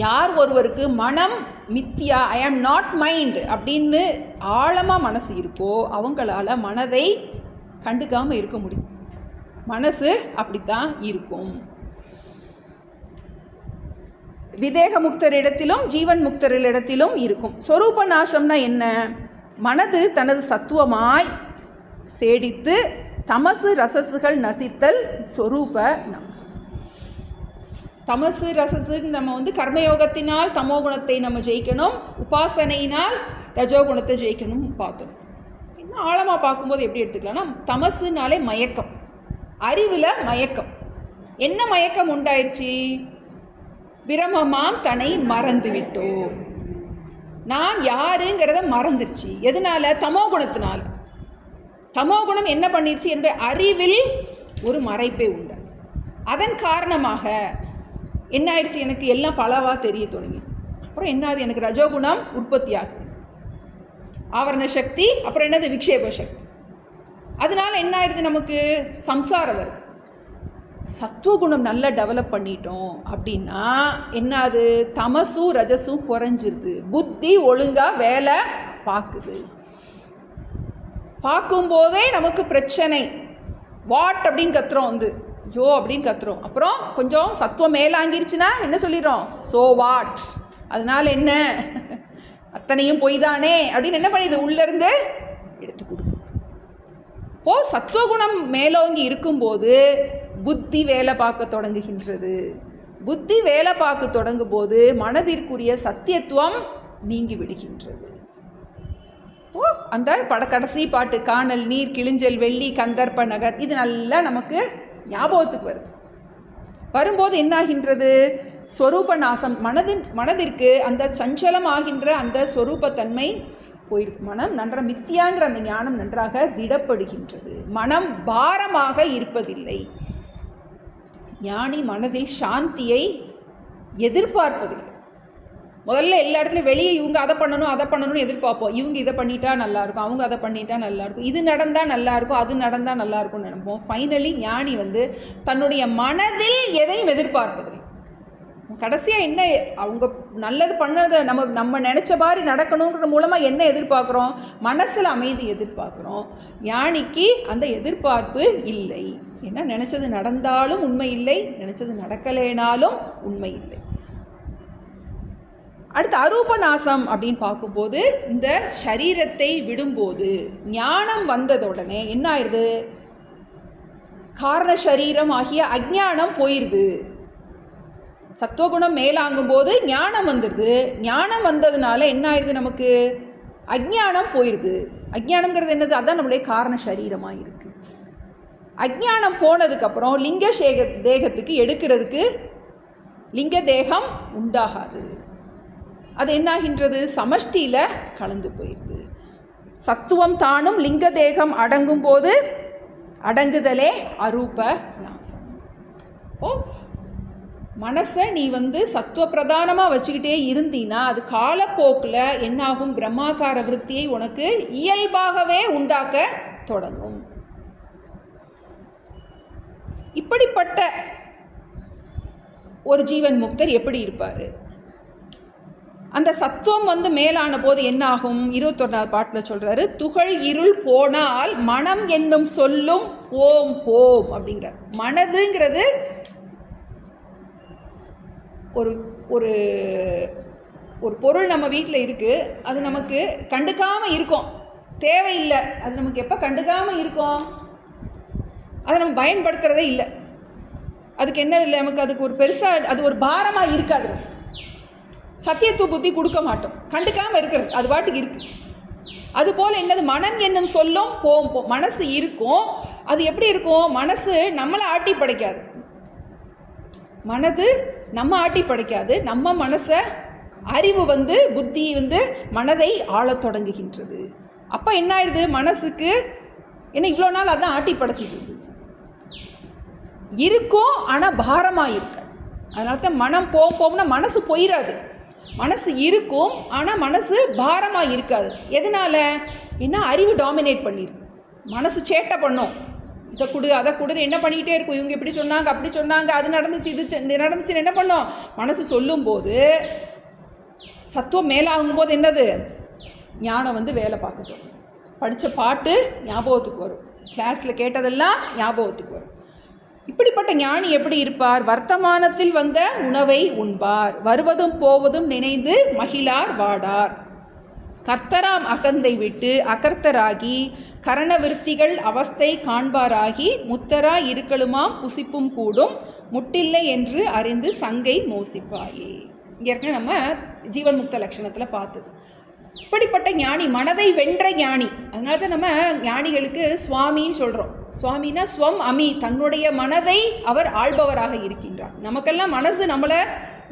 யார் ஒருவருக்கு மனம் மித்தியா, ஐ ஆம் நாட் மைண்ட் அப்படின்னு ஆழமாக மனசு இருக்கோ அவங்களால மனதை கண்டுக்காமல் இருக்க முடியும். மனசு அப்படித்தான் இருக்கும். விதேக முக்தரிடத்திலும் ஜீவன் முக்தரிடத்திலும் இருக்கும். சொரூப நாசம்னா என்ன? மனது தனது சத்துவமாய் சேடித்து தமசு ரசசுகள் நசித்தல் சொரூப நாசம். தமசு ரசசுக்கு நம்ம கர்மயோகத்தினால் தமோ குணத்தை நம்ம ஜெயிக்கணும், உபாசனையினால் ரஜோகுணத்தை ஜெயிக்கணும் பார்த்தோம். இன்னும் ஆழமாக பார்க்கும்போது எப்படி எடுத்துக்கலாம்னா, தமசுனாலே மயக்கம், அறிவில் மயக்கம். என்ன மயக்கம் உண்டாயிருச்சு? பிரமமாம் தன்னை மறந்து விட்டோம். நான் யாருங்கிறத மறந்துருச்சு. எதனால? தமோ குணத்தினால். தமோ குணம் என்ன பண்ணிருச்சு? என்னுடைய அறிவில் ஒரு மறைப்பை உண்டாது. அதன் காரணமாக என்ன ஆயிடுச்சு? எனக்கு எல்லாம் பலவாக தெரிய தொடங்கி. அப்புறம் என்னது? எனக்கு ரஜோகுணம் உற்பத்தி ஆகுது, ஆவரண சக்தி. அப்புறம் என்னது? விக்ஷேப சக்தி. அதனால என்ன ஆயிடுது? நமக்கு சம்சாரம் வருது. சத்துவகுணம் நல்லா டெவலப் பண்ணிட்டோம் அப்படின்னா என்னது? தமசும் ரஜசும் குறைஞ்சிருது. புத்தி ஒழுங்காக வேலை பார்க்குது. பார்க்கும்போதே நமக்கு பிரச்சனை. வாட் அப்படின்னு கத்துறோம், யோ அப்படின்னு கத்துறோம். அப்புறம் கொஞ்சம் சத்துவம் மேலாங்கிருச்சுன்னா என்ன சொல்லிடுறோம்? ஸோ வாட், அதனால என்ன, அத்தனையும் பொய் தானே அப்படின்னு என்ன பண்ணிடுது? உள்ளேருந்து எடுத்து கொடுக்கும். சத்துவகுணம் மேலோங்கி இருக்கும்போது புத்தி வேலை பார்க்க தொடங்குகின்றது. புத்தி வேலை பார்க்க தொடங்கும் போது மனதிற்குரிய சத்தியத்துவம் நீங்கி விடுகின்றது. அந்த கடைசி பாட்டு, காணல் நீர் கிழிஞ்சல் வெள்ளி கந்தர்ப்ப நகர், இது நல்லா நமக்கு ஞாபகத்துக்கு வருது. வரும்போது என்னாகின்றது? ஸ்வரூப நாசம். மனதிற்கு அந்த சஞ்சலம் ஆகின்ற அந்த ஸ்வரூபத்தன்மை போயிருக்கு. மனம் நன்றாக மித்தியாங்கிற அந்த ஞானம் நன்றாக திடப்படுகின்றது. மனம் பாரமாக இருப்பதில்லை. ஞானி மனதில் சாந்தியை எதிர்பார்ப்பதில்லை. முதல்ல எல்லா இடத்துலையும் வெளியே இவங்க அதை பண்ணணும்னு எதிர்பார்ப்போம். இவங்க இதை பண்ணிட்டா நல்லாயிருக்கும், அவங்க அதை பண்ணிட்டா நல்லாயிருக்கும், இது நடந்தால் நல்லாயிருக்கும், அது நடந்தால் நல்லாயிருக்கும்னு நினைப்போம். ஃபைனலி ஞானி தன்னுடைய மனதில் எதையும் எதிர்பார்ப்பதில்லை. கடைசியாக என்ன, அவங்க நல்லது பண்ணதை நம்ம நினச்ச மாதிரி நடக்கணுங்கிற மூலமாக என்ன எதிர்பார்க்குறோம்? மனசில் அமைதி எதிர்பார்க்குறோம். ஞானிக்கு அந்த எதிர்பார்ப்பு இல்லை. ஏன்னா நினச்சது நடந்தாலும் உண்மை இல்லை, நினச்சது நடக்கலைனாலும் உண்மை இல்லை. அடுத்து அரூப நாசம் அப்படின்னு பார்க்கும்போது, இந்த சரீரத்தை விடும்போது ஞானம் வந்ததுடனே என்ன ஆயிடுது? காரண சரீரம் ஆகிய அஜ்ஞானம் போயிடுது. சத்துவகுணம் மேலாங்கும்போது ஞானம் வந்துடுது. ஞானம் வந்ததுனால என்ன ஆயிடுது? நமக்கு அஜ்ஞானம் போயிடுது. அஜ்ஞானங்கிறது என்னது? அதான் நம்மளுடைய காரண சரீரமாக இருக்குது. அஜ்ஞானம் போனதுக்கப்புறம் லிங்க தேகத்துக்கு எடுக்கிறதுக்கு லிங்க தேகம் உண்டாகாது. அது என்னாகின்றது? சமஷ்டியில் கலந்து போயிடுது. சத்துவம் தானும் லிங்க தேகம் அடங்கும் போது அடங்குதலே அரூப நாசம். மனசை நீ சத்துவ பிரதானமாக வச்சுக்கிட்டே இருந்தீன்னா அது காலப்போக்கில் என்னாகும், பிரம்மாகார விருத்தியை உனக்கு இயல்பாகவே உண்டாக்க தொடங்கும். இப்படிப்பட்ட ஒரு ஜீவன் முக்தர் எப்படி இருப்பார்? அந்த சத்துவம் மேலான போது என்ன ஆகும்? 21வது பாட்டில் சொல்கிறாரு, துகள் இருள் போனால் மனம் என்னும் சொல்லும் போம் போம் அப்படிங்கிற. மனதுங்கிறது ஒரு ஒரு ஒரு பொருள் நம்ம வீட்டில் இருக்குது, அது நமக்கு கண்டுக்காமல் இருக்கும், தேவையில்லை. அது நமக்கு எப்போ கண்டுக்காமல் இருக்கும்? அதை நம்ம பயன்படுத்துகிறதே இல்லை. அதுக்கு என்ன இல்லை, நமக்கு அதுக்கு ஒரு பெருசாக அது ஒரு பாரமாக இருக்காது. சத்தியத்துவ புத்தி கொடுக்க மாட்டோம், கண்டுக்காமல் இருக்கிறது, அது பாட்டுக்கு இருக்குது. அதுபோல் என்னது, மனம் என்னும் சொல்லும் போம் போம். மனசு இருக்கும், அது எப்படி இருக்கும்? மனசு நம்மளை ஆட்டி படைக்காது, மனது நம்ம ஆட்டி படைக்காது. நம்ம மனசை அறிவு புத்தி மனதை ஆளத் தொடங்குகின்றது. அப்போ என்ன ஆயிடுது? மனசுக்கு ஏன்னா இவ்வளோ நாள் அதான் ஆட்டி படைச்சிட்டு இருந்துச்சு, இருக்கும் ஆனால் பாரமாக இருக்காது. அதனால தான் மனம் போம் போம்னா மனசு போயிடாது, மனசு இருக்கும் ஆனால் மனசு பாரமாக இருக்காது. எதனால்? என்ன, அறிவு டாமினேட் பண்ணியிருக்கு. மனசு சேட்டை பண்ணும், இதை கொடு அதை கொடுன்னு என்ன பண்ணிக்கிட்டே இருக்கும். இவங்க இப்படி சொன்னாங்க, அப்படி சொன்னாங்க, அது நடந்துச்சு, இது நடந்துச்சுன்னு என்ன பண்ணோம்? மனசு சொல்லும்போது சத்துவம் மேலாகும்போது என்னது, ஞானம் வேலை பார்க்குது. படித்த பாட்டு ஞாபகத்துக்கு வரும், கிளாஸில் கேட்டதெல்லாம் ஞாபகத்துக்கு வரும். இப்படிப்பட்ட ஞானி எப்படி இருப்பார்? வர்த்தமானத்தில் வந்த உணவை உண்பார், வருவதும் போவதும் நினைந்து மகிழார் வாடார். கர்த்தராம் அகந்தை விட்டு அகர்த்தராகி கரண விருத்திகள் அவஸ்தை காண்பாராகி முத்தரா இருக்கலுமாம் புசிப்பும் கூடும் முட்டில்லை என்று அறிந்து சங்கை மோசிப்பாயே. ஏற்கனவே நம்ம ஜீவன் முக்த லட்சணத்தில் பார்த்தது. இப்படிப்பட்ட ஞானி, மனதை வென்ற ஞானி. அதனால தான் நம்ம ஞானிகளுக்கு சுவாமின்னு சொல்கிறோம். சுவாமின்னா ஸ்வம் அமி, தன்னுடைய மனதை அவர் ஆள்பவராக இருக்கின்றார். நமக்கெல்லாம் மனசு நம்மளை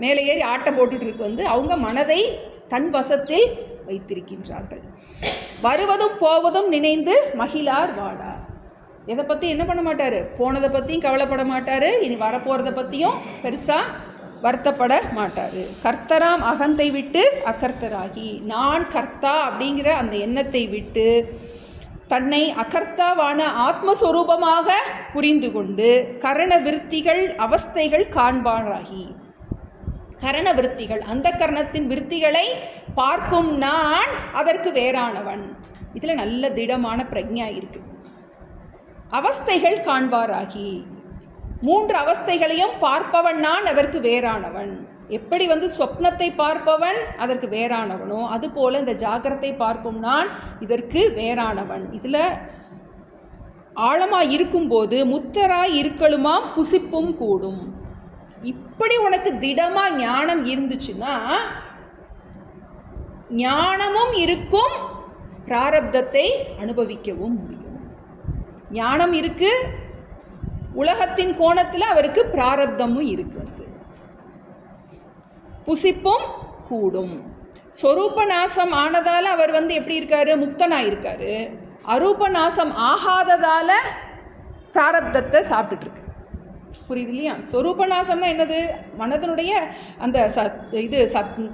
மேலே ஏறி ஆட்ட போட்டுட்டு இருக்கு, அவங்க மனதை தன் வசத்தில் வைத்திருக்கின்றார்கள். வருவதும் போவதும் நினைந்து மகிழார் வாடார். எதை பற்றி என்ன பண்ண மாட்டார்? போனதை பற்றியும் கவலைப்பட மாட்டார், இனி வரப்போகிறத பற்றியும் பெருசாக வருத்தப்பட மாட்டார். கர்த்தராம் அகந்தை விட்டு அகர்த்தராகி, நான் கர்த்தா அப்படிங்கிற அந்த எண்ணத்தை விட்டு தன்னை அகர்த்தாவான ஆத்மஸ்வரூபமாக புரிந்து கொண்டு கரண விருத்திகள் அவஸ்தைகள் காண்பாராகி. கரண விருத்திகள், அந்த கரணத்தின் விருத்திகளை பார்க்கும் நான் அதற்கு வேறானவன். இதில் நல்ல திடமான பிரக்ஞா இருக்கு. அவஸ்தைகள் காண்பாராகி, 3 அவஸ்தைகளையும் பார்ப்பவன் நான் அதற்கு வேறானவன். எப்படி சொப்னத்தை பார்ப்பவன் அதற்கு வேறானவனோ அதுபோல் இந்த ஜாகிரத்தை பார்க்கும் நான் இதற்கு வேறானவன். இதில் ஆழமாக இருக்கும்போது முத்தராய் இருக்கலுமாம் புசிப்பும் கூடும். இப்படி உனக்கு திடமாக ஞானம் இருந்துச்சுன்னா ஞானமும் இருக்கும், பிராரப்தத்தை அனுபவிக்கவும் முடியும். ஞானம் இருக்கு, உலகத்தின் கோணத்தில் அவருக்கு பிராரப்தமும் இருக்குது, புசிப்பும் கூடும். சொரூப நாசம் ஆனதால் அவர் எப்படி இருக்காரு? முக்தனாக இருக்காரு. அரூப நாசம் ஆகாததால் பிராரப்தத்தை சாப்பிட்டுட்ருக்கு. புரியுது இல்லையா? சொரூப நாசம்னா என்னது? மனதனுடைய அந்த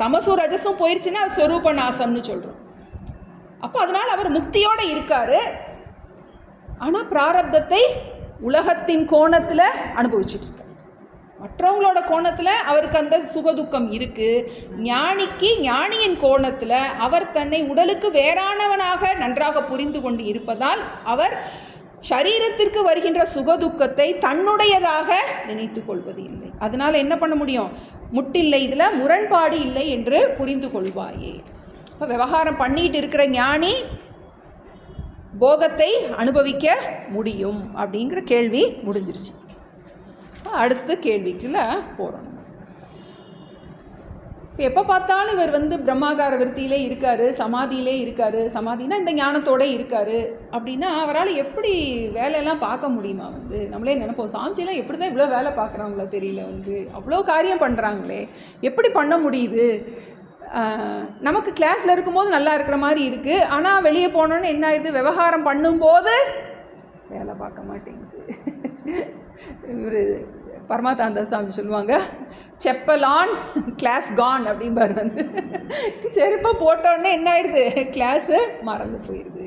தமசும் ரஜசும் போயிடுச்சுன்னா அது சொரூப நாசம்னு சொல்கிறோம். அப்போ அதனால் அவர் முக்தியோடு இருக்கார். ஆனால் பிராரப்தத்தை உலகத்தின் கோணத்தில் அனுபவிச்சுட்ருக்கார். மற்றவங்களோட கோணத்தில் அவருக்கு அந்த சுகதுக்கம் இருக்குது. ஞானிக்கு ஞானியின் கோணத்தில் அவர் தன்னை உடலுக்கு வேறானவனாக நன்றாக புரிந்து கொண்டு இருப்பதால் அவர் சரீரத்திற்கு வருகின்ற சுகதுக்கத்தை தன்னுடையதாக நினைத்து கொள்வது இல்லை. அதனால் என்ன பண்ண முடியும்? முட்டில்லை, இதில் முரண்பாடு இல்லை என்று புரிந்து கொள்வாயே. இப்போ விவகாரம் பண்ணிட்டு இருக்கிற ஞானி போகத்தை அனுபவிக்க முடியும் அப்படிங்கிற கேள்வி முடிஞ்சிருச்சு. அடுத்த கேள்விக்குள்ள போகிறோம். இப்போ எப்போ பார்த்தாலும் இவர் பிரம்மாகார விருத்தியிலே இருக்கார், சமாதியிலே இருக்கார். சமாதினா இந்த ஞானத்தோடு இருக்கார் அப்படின்னா அவரால் எப்படி வேலையெல்லாம் பார்க்க முடியுமா? நம்மளே நினைப்போம், சாமிஜிலாம் எப்படி தான் இவ்வளோ வேலை பார்க்குறாங்களோ தெரியல, அவ்வளோ காரியம் பண்ணுறாங்களே, எப்படி பண்ண முடியுது? நமக்கு கிளாஸில் இருக்கும்போது நல்லா இருக்கிற மாதிரி இருக்குது, ஆனால் வெளியே போனோன்னு என்ன ஆயிடுது? விவகாரம் பண்ணும்போது வேலை பார்க்க மாட்டேங்குது. இவர் பரமானந்த சுவாமி சொல்லுவாங்க, செப்பல் ஆன் கிளாஸ் கான் அப்படிம்பார். வந்து செருப்பை போட்டோடனே என்ன ஆயிடுது, கிளாஸு மறந்து போயிடுது.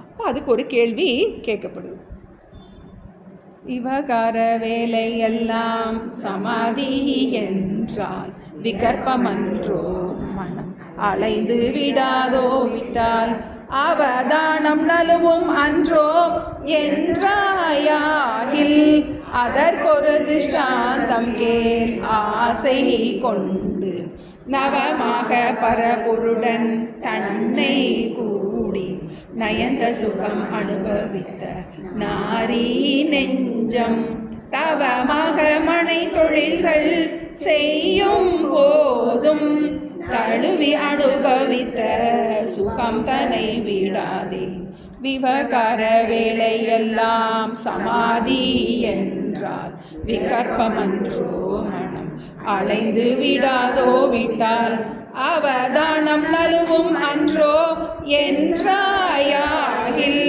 அப்போ அதுக்கு ஒரு கேள்வி கேட்கப்படுது. விவகார வேலையெல்லாம் சமாதி என்றால் விகற்பமன்றோ, மனம் அலைந்து விடாதோ, விட்டால் அவதானம் நழுவும் அன்றோ என்றாயாகில் அதற்கொரு திருஷ்டாந்தம் கேள் ஆசை கொண்டு. நவமாக பரபொருடன் தன்னை கூடி நயந்த சுகம் அனுபவித்த நாரி நெஞ்சம் தவமாக மனை தொழில்கள் செய்யும் போதும் தழுவி அனுபவித்த சுகம் தன்னை விடாதே. விவகார வேலையெல்லாம் சமாதி என்றால் விகற்பமன்றோ, மனம் அலைந்து விடாதோ, விட்டால் அவதானம் நழுவும் அன்றோ என்றாயாகில்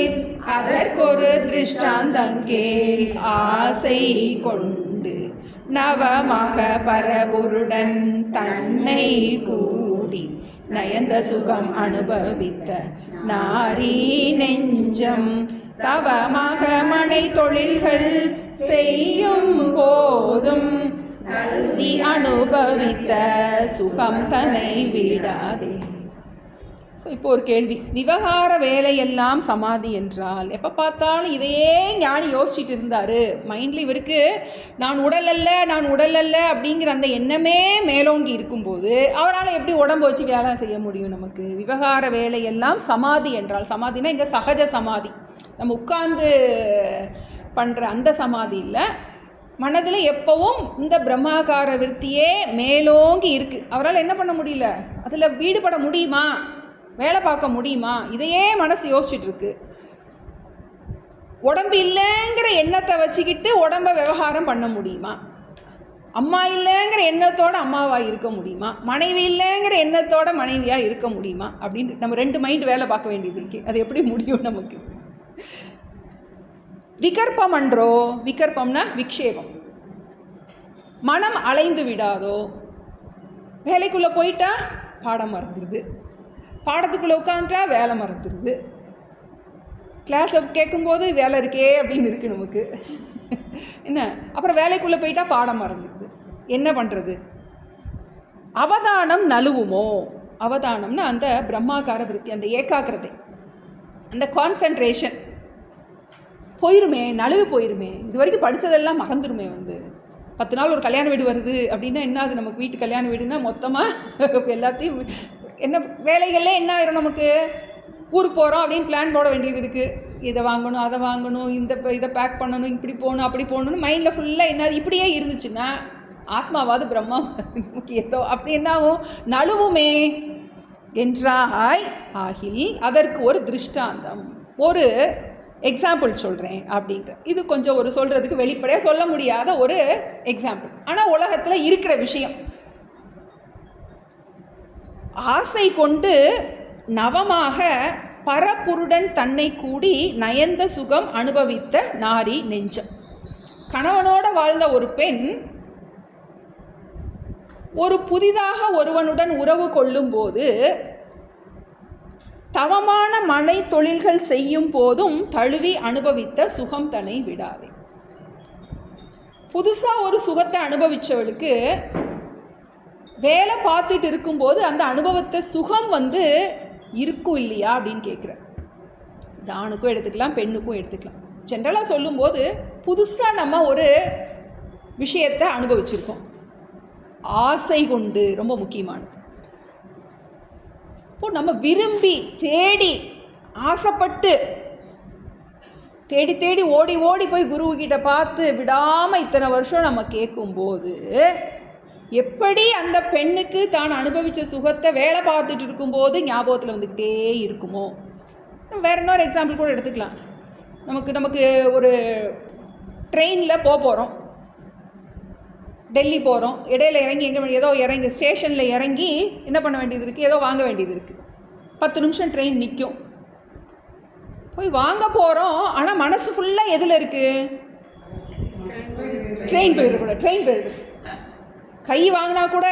அதற்கொரு திருஷ்டாந்தங்கேல் ஆசை கொண்டு. நவமாக பரபொருடன் தன்னை கூடி நயந்த சுகம் அனுபவித்த நாரி நெஞ்சம் தவமாக மனை தொழில்கள் செய்யும் போதும் கல்வி அனுபவித்த சுகம் தன்னை விடாதே. ஸோ இப்போ ஒரு கேள்வி, விவகார வேலையெல்லாம் சமாதி என்றால், எப்போ பார்த்தாலும் இதையே ஞானி யோசிச்சுட்டு இருந்தார். மைண்டில் இவருக்கு நான் உடல் அல்ல அப்படிங்கிற அந்த எண்ணமே மேலோங்கி இருக்கும்போது அவரால் எப்படி உடம்பு வச்சு வேலை செய்ய முடியும்? நமக்கு விவகார வேலையெல்லாம் சமாதி என்றால், சமாதினா இங்கே சகஜ சமாதி, நம்ம உட்கார்ந்து பண்ணுற அந்த சமாதி இல்லை, மனதில் எப்பவும் இந்த பிரம்மாகார விருத்தியே மேலோங்கி இருக்குது. அவரால் என்ன பண்ண முடியல, அதில் ஈடுபட முடியுமா, வேலை பார்க்க முடியுமா, இதையே மனசு யோசிச்சுட்டு இருக்கு. உடம்பு இல்லைங்கிற எண்ணத்தை வச்சுக்கிட்டு உடம்பை விவகாரம் பண்ண முடியுமா? அம்மா இல்லைங்கிற எண்ணத்தோடு அம்மாவாக இருக்க முடியுமா? மனைவி இல்லைங்கிற எண்ணத்தோட மனைவியாக இருக்க முடியுமா? அப்படின்னு நம்ம ரெண்டு மைண்டு வேலை பார்க்க வேண்டியது இருக்கு. அது எப்படி முடியும் நமக்கு? விகற்பம் அன்றோ, விகற்பம்னா விக்ஷேபம், மனம் அலைந்து விடாதோ. வேலைக்குள்ளே போயிட்டா பாடம் மறந்துடுது, பாடத்துக்குள்ளே உட்காந்துட்டா வேலை மறந்துடுது, கிளாஸை கேட்கும்போது வேலை இருக்கே அப்படின்னு இருக்குது நமக்கு என்ன. அப்புறம் வேலைக்குள்ளே போயிட்டா பாடம் மறந்துடுது. என்ன பண்ணுறது? அவதானம் நழுவுமோ? அவதானம்னா அந்த பிரம்மாகார விருத்தி, அந்த ஏகாகிரதை, அந்த கான்சன்ட்ரேஷன் போயிருமே, நழுவு போயிருமே. இது வரைக்கும் படித்ததெல்லாம் மறந்துடுமே. வந்து 10 நாள் ஒரு கல்யாண வீடு வருது அப்படின்னா என்ன, அது நமக்கு வீட்டு கல்யாண வீடுன்னா மொத்தமாக எல்லாத்தையும் என்ன வேலைகள்லாம் என்ன ஆயிரும், நமக்கு ஊருக்கு போகிறோம் அப்படின்னு பிளான் போட வேண்டியது இருக்குது. இதை வாங்கணும், அதை வாங்கணும், இதை பேக் பண்ணணும், இப்படி போகணும், அப்படி போகணும்னு மைண்டில் ஃபுல்லாக என்ன இப்படியே இருந்துச்சுன்னா ஆத்மாவாது பிரம்மா நமக்கு ஏதோ அப்படி என்ன ஆகும், நழுவுமே என்றாய் ஆகில் அதற்கு ஒரு திருஷ்டாந்தம், ஒரு எக்ஸாம்பிள் சொல்கிறேன் அப்படின்ற. இது கொஞ்சம் ஒரு சொல்கிறதுக்கு வெளிப்படையாக சொல்ல முடியாத ஒரு எக்ஸாம்பிள், ஆனால் உலகத்தில் இருக்கிற விஷயம். ஆசை கொண்டு நவமாக பரபுருடன் தன்னை கூடி நயந்த சுகம் அனுபவித்த நாரி நெஞ்சம். கணவனோட வாழ்ந்த ஒரு பெண் ஒரு புதிதாக ஒருவனுடன் உறவு கொள்ளும்போது தவமான மனை தொழில்கள் செய்யும் போதும் தழுவி அனுபவித்த சுகம் தன்னை விடாதே. புதுசாக ஒரு சுகத்தை அனுபவித்தவளுக்கு வேலை பார்த்துட்டு இருக்கும்போது அந்த அனுபவத்தை சுகம் வந்து இருக்கும் இல்லையா அப்படின்னு கேட்குறேன். இது ஆணுக்கும் எடுத்துக்கலாம், பெண்ணுக்கும் எடுத்துக்கலாம். ஜென்ரலாக சொல்லும்போது புதுசாக நம்ம ஒரு விஷயத்தை அனுபவிச்சிருக்கோம், ஆசை கொண்டு, ரொம்ப முக்கியமானது. இப்போ நம்ம விரும்பி தேடி ஆசைப்பட்டு தேடி தேடி ஓடி ஓடி போய் குருவுக்கிட்ட பார்த்து விடாமல் இத்தனை வருஷம் நம்ம கேட்கும்போது எப்படி அந்த பெண்ணுக்கு தான் அனுபவித்த சுகத்தை வேலை பார்த்துட்டு இருக்கும்போது ஞாபகத்தில் வந்துக்கிட்டே இருக்குமோ. வேறு இன்னொரு எக்ஸாம்பிள் கூட எடுத்துக்கலாம். நமக்கு ஒரு ட்ரெயினில் போகிறோம், டெல்லி போகிறோம், இடையில இறங்கி ஏதோ இறங்கி ஸ்டேஷனில் இறங்கி என்ன பண்ண வேண்டியது இருக்குது, ஏதோ வாங்க வேண்டியது இருக்குது. 10 நிமிஷம் ட்ரெயின் நிற்கும், போய் வாங்க போகிறோம். ஆனால் மனசு ஃபுல்லாக எதில் இருக்குது, ட்ரெயின் போயிடக்கூடாது. ட்ரெயின் போயிடக்கூடாது. கை வாங்கினா கூட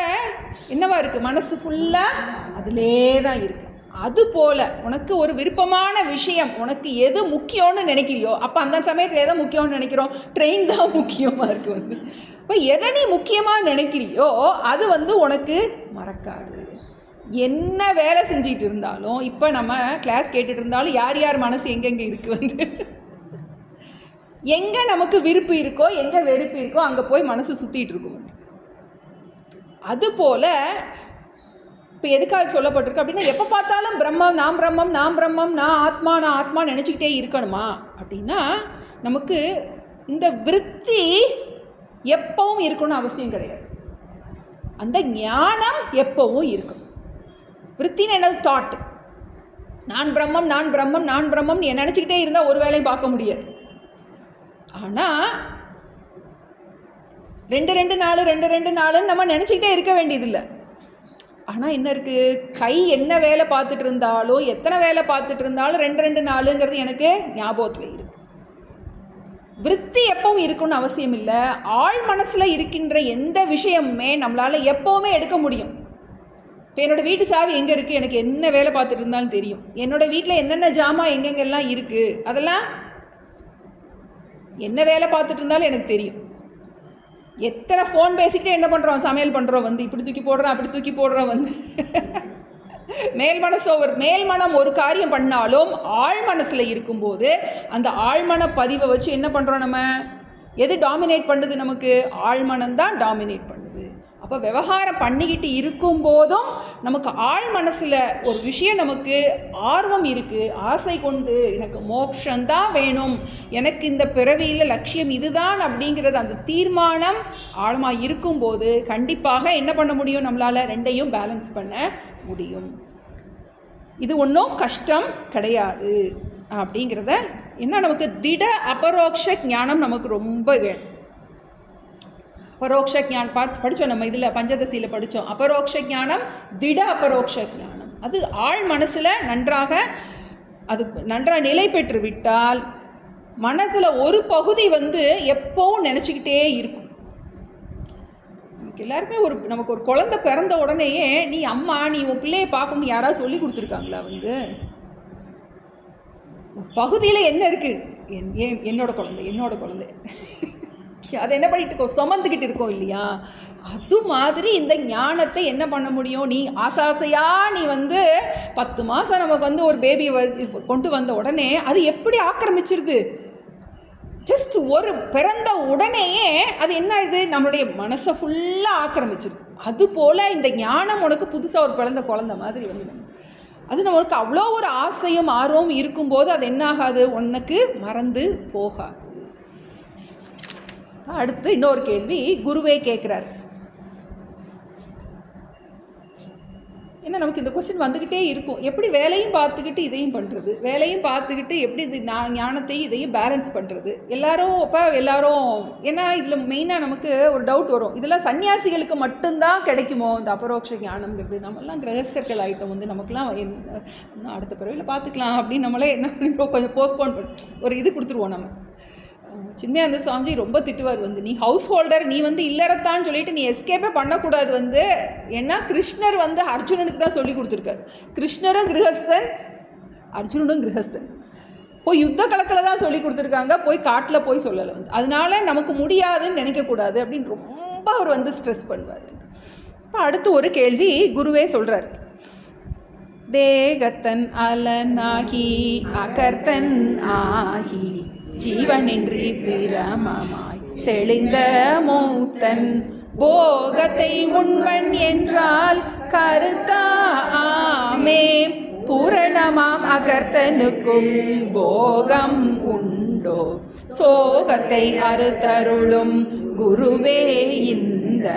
என்னவா இருக்குது, மனசு ஃபுல்லாக அதிலே தான் இருக்குது. அதுபோல் உனக்கு ஒரு விருப்பமான விஷயம், உனக்கு எது முக்கியம்னு நினைக்கிறியோ, அப்போ அந்த சமயத்தில் எதை முக்கியம்னு நினைக்கிறோம்? ட்ரெயின் தான் முக்கியமாக இருக்குது. இப்போ எதை நீ முக்கியமாக நினைக்கிறியோ அது உனக்கு மறக்காது. என்ன வேலை செஞ்சிட்டு இருந்தாலும், இப்போ நம்ம கிளாஸ் கேட்டுட்டு இருந்தாலும் யார் யார் மனசு எங்கெங்கே இருக்குது எங்கே நமக்கு விருப்பு இருக்கோ, எங்கே வெறுப்பு இருக்கோ அங்கே போய் மனசு சுற்றிட்டு இருக்கும். அதுபோல் இப்போ எதுக்காக சொல்லப்பட்டிருக்கு அப்படின்னா, எப்போ பார்த்தாலும் பிரம்மம், நான் பிரம்மம், நான் பிரம்மம், நான் ஆத்மா நினச்சிக்கிட்டே இருக்கணுமா அப்படின்னா, நமக்கு இந்த விருத்தி எப்பவும் இருக்கணும்னு அவசியம் கிடையாது. அந்த ஞானம் எப்பவும் இருக்கும். விருத்தின்னு என்னது? தாட். நான் பிரம்மம், நான் பிரம்மம், நான் பிரம்மம் நினச்சிக்கிட்டே இருந்தால் ஒரு வேலையும் பார்க்க முடியாது. ஆனால் 2-2-4 நம்ம நினச்சிக்கிட்டே இருக்க வேண்டியதில்லை. ஆனால் என்ன இருக்குது, கை என்ன வேலை பார்த்துட்டு இருந்தாலும், எத்தனை வேலை பார்த்துட்டு இருந்தாலும் 2-2-4ங்கிறது எனக்கு ஞாபகத்தில் இருக்குது. விருத்தி எப்பவும் இருக்குன்னு அவசியம் இல்லை. ஆழ் மனசில் இருக்கின்ற எந்த விஷயமுமே நம்மளால் எப்போவுமே எடுக்க முடியும். இப்போ என்னோடய வீட்டு சாவி எங்கே இருக்குது, எனக்கு என்ன வேலை பார்த்துட்டு இருந்தாலும் தெரியும். என்னோடய வீட்டில் என்னென்ன ஜாமான் எங்கெங்கெல்லாம் இருக்குது, அதெல்லாம் என்ன வேலை பார்த்துட்டு இருந்தாலும் எனக்கு தெரியும். எத்தனை ஃபோன் பேசிக்கிட்டே என்ன பண்ணுறோம், சமையல் பண்ணுறோம், இப்படி தூக்கி போடுறோம், அப்படி தூக்கி போடுறோம். மேல்மனம் ஒரு காரியம் பண்ணாலும் ஆழ் மனசில் இருக்கும்போது அந்த ஆழ்மன பதிவை வச்சு என்ன பண்ணுறோம், நம்ம எது டாமினேட் பண்ணுது, நமக்கு ஆழ்மனம் தான் டாமினேட் பண்ணுது. அப்போ விவகாரம் பண்ணிக்கிட்டு இருக்கும்போதும் நமக்கு ஆழ் மனசில் ஒரு விஷயம் நமக்கு ஆர்வம் இருக்குது, ஆசை கொண்டு எனக்கு மோட்சந்தான் வேணும், எனக்கு இந்த பிறவியில் லட்சியம் இதுதான் அப்படிங்கிறது அந்த தீர்மானம் ஆழமாக இருக்கும்போது கண்டிப்பாக என்ன பண்ண முடியும், நம்மளால் ரெண்டையும் பேலன்ஸ் பண்ண முடியும். இது ஒன்றும் கஷ்டம் கிடையாது அப்படிங்கிறத என்ன, நமக்கு திட அபரோக்ஷ ஞானம் நமக்கு ரொம்ப வேணும். அபரோக்ஷ ஞானம் படித்தோம் நம்ம இதில் பஞ்சதசியில் படித்தோம். அபரோக்ஷ ஞானம், திட அபரோக்ஷ ஞானம், அது ஆழ் மனசில் நன்றாக நிலை பெற்று விட்டால் மனதில் ஒரு பகுதி எப்பவும் நினச்சிக்கிட்டே இருக்கும். எல்லாருமே நமக்கு ஒரு குழந்தை பிறந்த உடனேயே நீ அம்மா, நீ உன் பிள்ளையை பார்க்கணும்னு யாராவது சொல்லி கொடுத்துருக்காங்களா? பகுதியில் என்ன இருக்குது, என்னோட குழந்தை அதை என்ன பண்ணிட்டு இருக்கோம், சுமந்துக்கிட்டு இருக்கோம் இல்லையா? அது மாதிரி இந்த ஞானத்தை என்ன பண்ண முடியும், நீ ஆசாசையாக நீ 10 மாதம் நமக்கு ஒரு பேபியை கொண்டு வந்த உடனே அது எப்படி ஆக்கிரமிச்சிருது, ஜஸ்ட் ஒரு பிறந்த உடனேயே அது என்ன ஆகுது, நம்மளுடைய மனசை ஃபுல்லாக ஆக்கிரமிச்சிருது. அதுபோல் இந்த ஞானம் உனக்கு புதுசாக ஒரு பிறந்த குழந்தை மாதிரி அது நம்மளுக்கு அவ்வளோ ஒரு ஆசையும் ஆர்வமும் இருக்கும்போது அது என்ன ஆகாது, உனக்கு மறந்து போகாது. அடுத்து இன்னொரு கேள்வி குருவே கேட்குறாரு. ஏன்னா நமக்கு இந்த கொஸ்டின் வந்துக்கிட்டே இருக்கும், எப்படி வேலையும் பார்த்துக்கிட்டு இதையும் பண்ணுறது, வேலையும் பார்த்துக்கிட்டு எப்படி இது ஞானத்தையும் இதையும் பேலன்ஸ் பண்ணுறது. எல்லாரும் ஏன்னா இதில் மெயினாக நமக்கு ஒரு டவுட் வரும், இதெல்லாம் சன்னியாசிகளுக்கு மட்டும்தான் கிடைக்குமோ இந்த அபரோக்ஷ ஞானம்ங்கிறது, நம்மளாம் கிரகஸ்தர்கள் ஆகிட்டோம், நமக்குலாம் அடுத்த பிறவியில் பார்த்துக்கலாம் அப்படின்னு நம்மளே என்ன பண்ணிடுவோம், கொஞ்சம் போஸ்ட்போன் ஒரு இது கொடுத்துருவோம். நம்ம சின்மயானந்த சுவாமிஜி ரொம்ப திட்டுவார், நீ ஹவுஸ் ஹோல்டர், நீ இல்லறத்தான்னு சொல்லிட்டு நீ எஸ்கேப்பே பண்ணக்கூடாது. ஏன்னா கிருஷ்ணர் அர்ஜுனனுக்கு தான் சொல்லி கொடுத்துருக்காரு. கிருஷ்ணரும் கிரகஸ்தன், அர்ஜுனனும் கிரகஸ்தன். போய் யுத்த களத்தில் தான் சொல்லி கொடுத்துருக்காங்க, போய் காட்டில் போய் சொல்லலை. அதனால நமக்கு முடியாதுன்னு நினைக்கக்கூடாது அப்படின்னு ரொம்ப அவர் ஸ்ட்ரெஸ் பண்ணுவார். இப்போ அடுத்து ஒரு கேள்வி குருவே சொல்கிறார். தேகத்தன் அலனாகி அகர்த்தன் ஆகி ஜீவனின்றி பிரமமாய் தெளிந்த மூத்தன் போகத்தை உண்மன் என்றால் கருத்தாமே, பூரணமாம் அகர்த்தனுக்கும் போகம் உண்டோ, சோகத்தை அறுத்தருளும் குருவே இந்த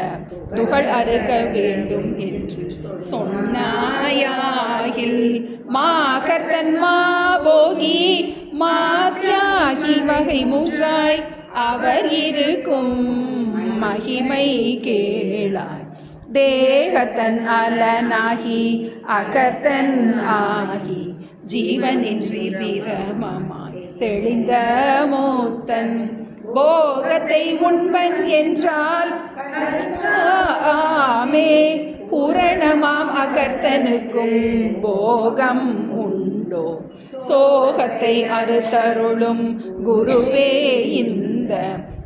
துகள் அறுக்க வேண்டும் என்று சொன்னாயாகில், மாகர்த்தன் மாபோகி மாத்யாகி வகை மூன்றாய் அவர் இருக்கும் மகிமை கேளாய், தேகத்தன் அலனாகி அகர்த்தன் ஆகி ஜீவனின்றி பிரமமாய் தெளிந்த மூத்தன் போகத்தை உண்பன் என்றால் ஆமே, பூரணமாம் அகர்த்தனுக்கும் போகம் உண்டோ? சோகத்தை அறுத்தருளும் குருவே இந்த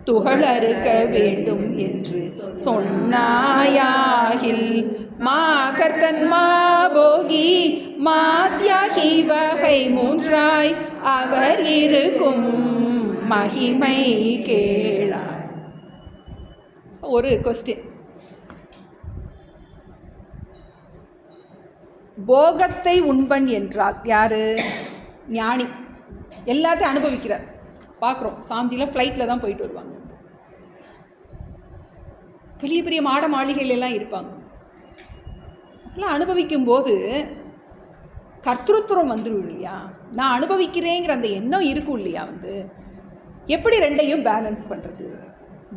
துகளறுக்க வேண்டும் என்று சொன்னாயாகில் மாகர்த்தன் மாபோகி மாத்யாகி வகை மூன்றாய் அவர் இருக்கும் மகிமை கேளாய். ஒரு கொஸ்டின். போகத்தை உண்பன் என்றால் யாரு? ஞானி. எல்லாத்தையும் அனுபவிக்கிறார். பார்க்குறோம், சாமிஜிலாம் ஃப்ளைட்டில் தான் போயிட்டு வருவாங்க. பெரிய பெரிய மாட மாளிகையிலெல்லாம் இருப்பாங்க. அதெல்லாம் அனுபவிக்கும்போது கர்த்தೃத்துவம் வந்துடும் இல்லையா? நான் அனுபவிக்கிறேங்கிற அந்த எண்ணம் இருக்கும் இல்லையா? எப்படி ரெண்டையும் பேலன்ஸ் பண்ணுறது?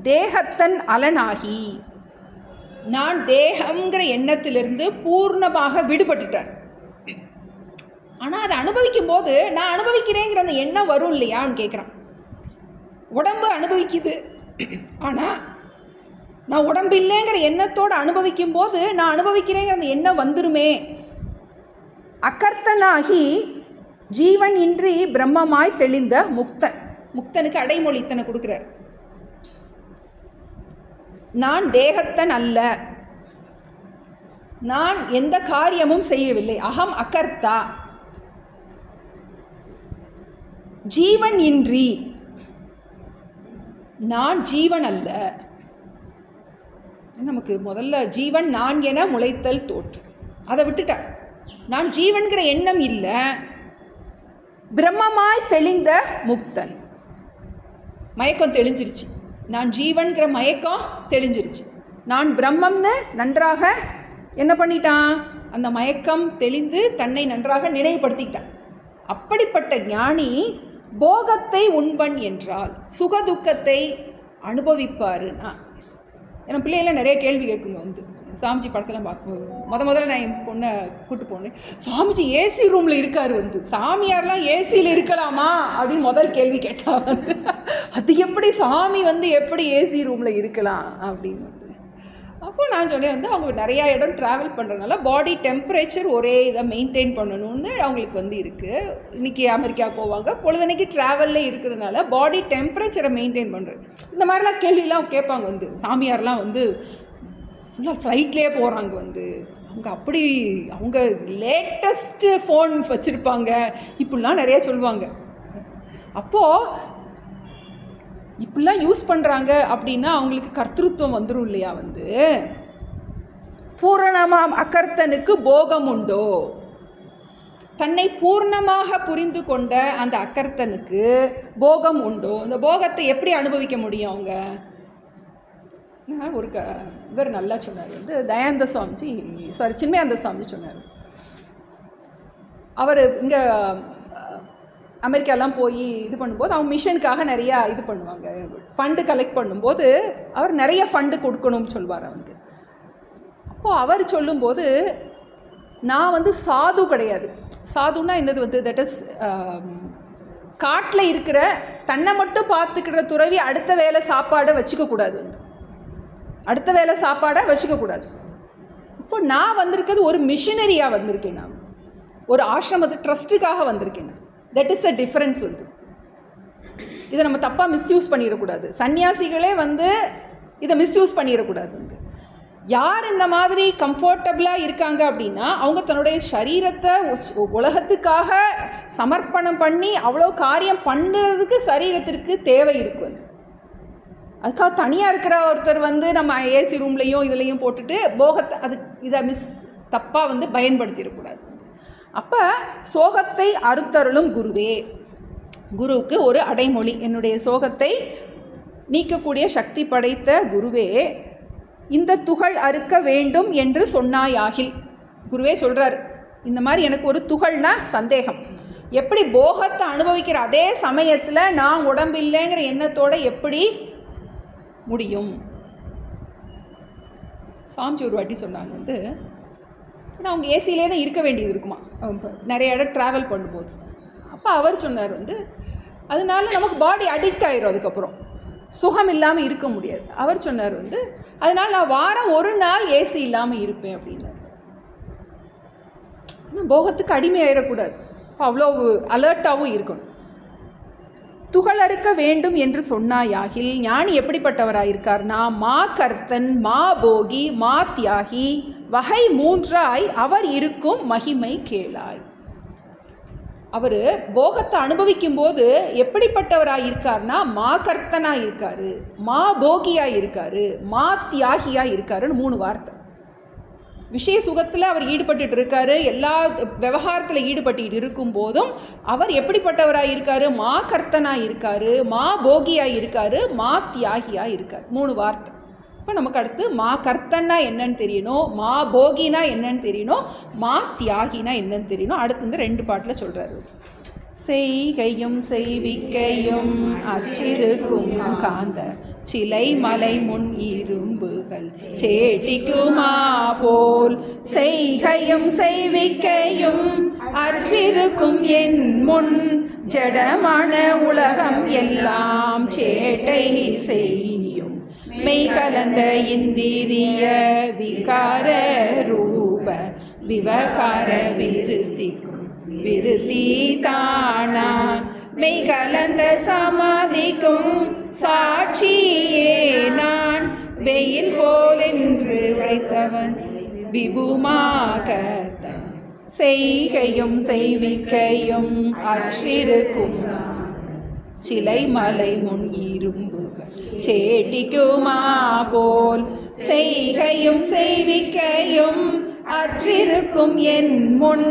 தேகத்தன் அலனாகி நான் தேகங்கிற எண்ணத்திலிருந்து பூர்ணமாக விடுபட்டுட்டார். ஆனால் அதை அனுபவிக்கும் போது நான் அனுபவிக்கிறேங்கிற அந்த எண்ணம் வரும் இல்லையான்னு கேட்குறான். உடம்பு அனுபவிக்குது, ஆனால் நான் உடம்பு இல்லைங்கிற எண்ணத்தோடு அனுபவிக்கும் போது நான் அனுபவிக்கிறேங்கிற அந்த எண்ணம் வந்துருமே. அகர்த்தனாகி ஜீவன் இன்றி பிரம்மமாய் தெளிந்த முக்தன். முக்தனுக்கு அடைமொழி இத்தனை கொடுக்குறார். நான் தேகத்தன் அல்ல, நான் எந்த காரியமும் செய்யவில்லை. அகம் அகர்த்தா. ஜீவன் இன்றி, நான் ஜீவன் அல்ல. நமக்கு முதல்ல ஜீவன் நான் என முளைத்தல் தோற்று, அதை விட்டுட்டார். நான் ஜீவன்கிற எண்ணம் இல்லை, பிரம்மமாய் தெளிந்த முக்தன். மயக்கம் தெளிஞ்சிருச்சு. நான் ஜீவன்கிற மயக்கம் தெளிஞ்சிருச்சு. நான் பிரம்மம்னு நன்றாக என்ன பண்ணிட்டான்? அந்த மயக்கம் தெளிந்து தன்னை நன்றாக நினைவுபடுத்திக்கிட்டான். அப்படிப்பட்ட ஞானி போகத்தை உண்பன் என்றால் சுகதுக்கத்தை அனுபவிப்பாருன்னா. ஏன்னா பிள்ளைகள்லாம் நிறைய கேள்வி கேட்குங்க. சாமிஜி படத்தெல்லாம் பார்க்கும்போது முதல்ல நான் என் பொண்ணை கூப்பிட்டு போனேன். சாமிஜி ஏசி ரூமில் இருக்கார். சாமியார்லாம் ஏசியில் இருக்கலாமா அப்படின்னு முதல் கேள்வி கேட்டால் அது எப்படி சாமி எப்படி ஏசி ரூமில் இருக்கலாம் அப்படின்னு. அப்போது நான் சொன்னேன் அவங்க நிறையா இடம் ட்ராவல் பண்ணுறதுனால பாடி டெம்பரேச்சர் ஒரே இதை மெயின்டைன் பண்ணணும்னு அவங்களுக்கு இருக்குது. இன்றைக்கி அமெரிக்கா போவாங்க, பொழுதனைக்கு ட்ராவலில் இருக்கிறதுனால பாடி டெம்பரேச்சரை மெயின்டைன் பண்ணுறது. இந்த மாதிரிலாம் கேள்வியெலாம் கேட்பாங்க. சாமியார்லாம் ஃபுல்லாக ஃப்ளைட்லேயே போகிறாங்க. அவங்க அப்படி அவங்க லேட்டஸ்ட்டு ஃபோன் வச்சுருப்பாங்க, இப்படிலாம் நிறையா சொல்லுவாங்க. அப்போது இப்படிலாம் யூஸ் பண்ணுறாங்க அப்படின்னா அவங்களுக்கு கர்த்தೃத்துவம் வந்துடும் இல்லையா? பூரணமாம் அகர்த்தனுக்கு போகம் உண்டோ? தன்னை பூர்ணமாக புரிந்து கொண்ட அந்த அகர்த்தனுக்கு போகம் உண்டோ? அந்த போகத்தை எப்படி அனுபவிக்க முடியும் அவங்க? ஒரு இவர் நல்லா சொன்னார். தயானந்த சுவாமிஜி, சின்மயானந்த சுவாமிஜி சொன்னார். அவர் இங்கே அமெரிக்காலாம் போய் இது பண்ணும்போது அவங்க மிஷனுக்காக நிறையா இது பண்ணுவாங்க. ஃபண்டு கலெக்ட் பண்ணும்போது அவர் நிறைய ஃபண்டு கொடுக்கணும்னு சொல்வார். அப்போது அவர் சொல்லும்போது நான் சாது கிடையாது. சாதுன்னா என்னது? தட் இஸ் காட்டில் இருக்கிற தன்னை மட்டும் பார்த்துக்கிற துறவி அடுத்த வேலை சாப்பாடை வச்சுக்கக்கூடாது. அடுத்த வேலை சாப்பாடை வச்சுக்கக்கூடாது. இப்போ நான் வந்திருக்கிறது ஒரு மிஷனரியாக வந்திருக்கேன். நான் ஒரு ஆசிரமத்து ட்ரஸ்ட்டுக்காக வந்திருக்கேன். That is the difference. இதை நம்ம தப்பாக மிஸ்யூஸ் பண்ணிடக்கூடாது. சன்னியாசிகளே இதை மிஸ்யூஸ் பண்ணிடக்கூடாது. யார் இந்த மாதிரி கம்ஃபர்டபுளாக இருக்காங்க அப்படின்னா அவங்க தன்னுடைய சரீரத்தை உலகத்துக்காக சமர்ப்பணம் பண்ணி அவ்வளோ காரியம் பண்ணுறதுக்கு சரீரத்திற்கு தேவை இருக்குது. அதுக்காக தனியாக இருக்கிற ஒருத்தர் நம்ம ஏசி ரூம்லேயும் இதுலேயும் போட்டுட்டு போகத்தை இதை தப்பாக பயன்படுத்திடக்கூடாது. அப்போ சோகத்தை அறுத்தருளும் குருவே. குருவுக்கு ஒரு அடைமொழி, என்னுடைய சோகத்தை நீக்கக்கூடிய சக்தி படைத்த குருவே, இந்த துகள் அறுக்க வேண்டும் என்று சொன்னாயாகில். குருவே சொல்கிறார், இந்த மாதிரி எனக்கு ஒரு துகள்னா சந்தேகம். எப்படி போகத்தை அனுபவிக்கிற அதே சமயத்தில் நான் உடம்பு இல்லைங்கிற எண்ணத்தோடு எப்படி முடியும்? சாமிஜி ஒரு வாட்டி சொன்னாங்க, ஏன்னா அவங்க ஏசியிலே தான் இருக்க வேண்டியது இருக்குமா நிறைய இடம் ட்ராவல் பண்ணும்போது. அப்போ அவர் சொன்னார், அதனால நமக்கு பாடி அடிக்ட் ஆயிரும். அதுக்கப்புறம் சுகம் இல்லாமல் இருக்க முடியாது. அவர் சொன்னார் அதனால் நான் வாரம் ஒரு நாள் ஏசி இல்லாமல் இருப்பேன் அப்படின்னாரு. ஆனால் போகத்துக்கு அடிமையாயிடக்கூடாது, அவ்வளோ அலர்ட்டாகவும் இருக்கணும். துகளறுக்க வேண்டும் என்று சொன்னாயாகில் ஞானி எப்படிப்பட்டவராயிருக்கார்னா, மா கர்த்தன், மா போகி, மா தியாகி, வகை 3ஆய் அவர் இருக்கும் மகிமை கேளாய். அவர் போகத்தை அனுபவிக்கும் போது எப்படிப்பட்டவராக இருக்கார்னா, மா கர்த்தனாக இருக்காரு, மா போகியாக இருக்காரு, மா தியாகியாக இருக்காருன்னு 3 வார்த்தை. விஷய சுகத்தில் அவர் ஈடுபட்டு இருக்காரு, எல்லா விவகாரத்தில் ஈடுபட்டு இருக்கும் போதும் அவர் எப்படிப்பட்டவராக இருக்காரு, மா கர்த்தனாக இருக்காரு, மா போகியாக இருக்காரு, மா தியாகியாக இருக்கார். 3 வார்த்தை. இப்போ நமக்கு அடுத்து மா கர்த்தன்னா என்னன்னு தெரியணும், மா போகினா என்னன்னு தெரியணும், மா தியாகினா என்னன்னு தெரியணும். அடுத்து இந்த 2 பாட்டில் சொல்கிறாரு. செய்கையும் செய்விக்கையும் அற்றிருக்கும் காந்த சிலை மலை முன் இரும்புகள் சேட்டிக்குமா போல், செய்கையும் செய்விக்கையும் அற்றிருக்கும் என் முன் ஜடமான உலகம் எல்லாம் சேட்டை செய்யும் மெய் கலந்த இந்திரிய விகார ரூப விவகார விருத்திக்கும் விருத்தி தானா மெய் கலந்த சமாதிக்கும் சாட்சியே நான் வெயில் போல் என்று உரைத்தவன் விபுமாகர்த்தன். செய்கையும் செய்விக்கையும் அற்றிருக்கும் சிலை மலை முன் இரும்புகள் சேட்டிக்குமா போல், செய்கையும் செய்விக்கையும் அற்றிருக்கும் என் முன்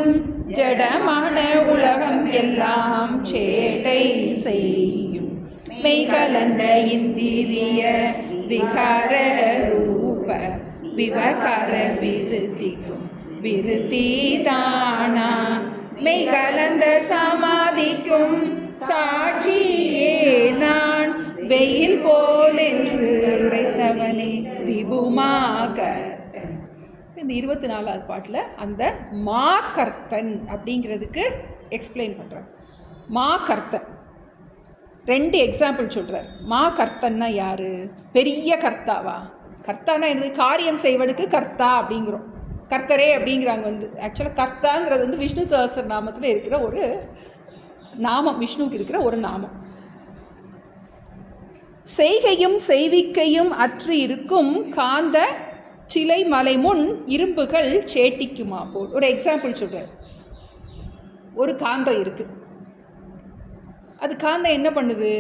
ஜடமான உலகம் எல்லாம் சேட்டை செய்யும் மெய் கலந்த இந்திரிய விகார ரூப விவகார விருத்திக்கும் விருத்தி தானா மெய் கலந்த சமாதிக்கும் சாட்சியே நான் வெயில் போல் என்று உரைத்தவனே விபுமாகர்த்தன். இந்த 24வது பாட்டில் அந்த மா கர்த்தன் அப்படிங்கிறதுக்கு எக்ஸ்பிளைன் பண்ணுறார். மா கர்த்தன் 2 எக்ஸாம்பிள் சொல்கிறார். மா கர்த்தன்னா யார்? பெரிய கர்த்தாவா? கர்த்தானா என்னது? காரியம் செய்வனுக்கு கர்த்தா அப்படிங்கிறோம், கர்த்தரே அப்படிங்கிறாங்க. ஆக்சுவலாக கர்த்தாங்கிறது விஷ்ணு சஹஸ்ர நாமத்தில் இருக்கிற ஒரு நாமம், விஷ்ணுவுக்கு இருக்கிற ஒரு நாமம். செய்கையும் செய்விக்கையும் அற்று இருக்கும் காந்த சிலை மலை முன் இரும்புகள் சேட்டிக்குமா போல். ஒரு எக்ஸாம்பிள் சொல்கிறார். ஒரு காந்தம் இருக்குது, அது காந்தம் என்ன பண்ணுது?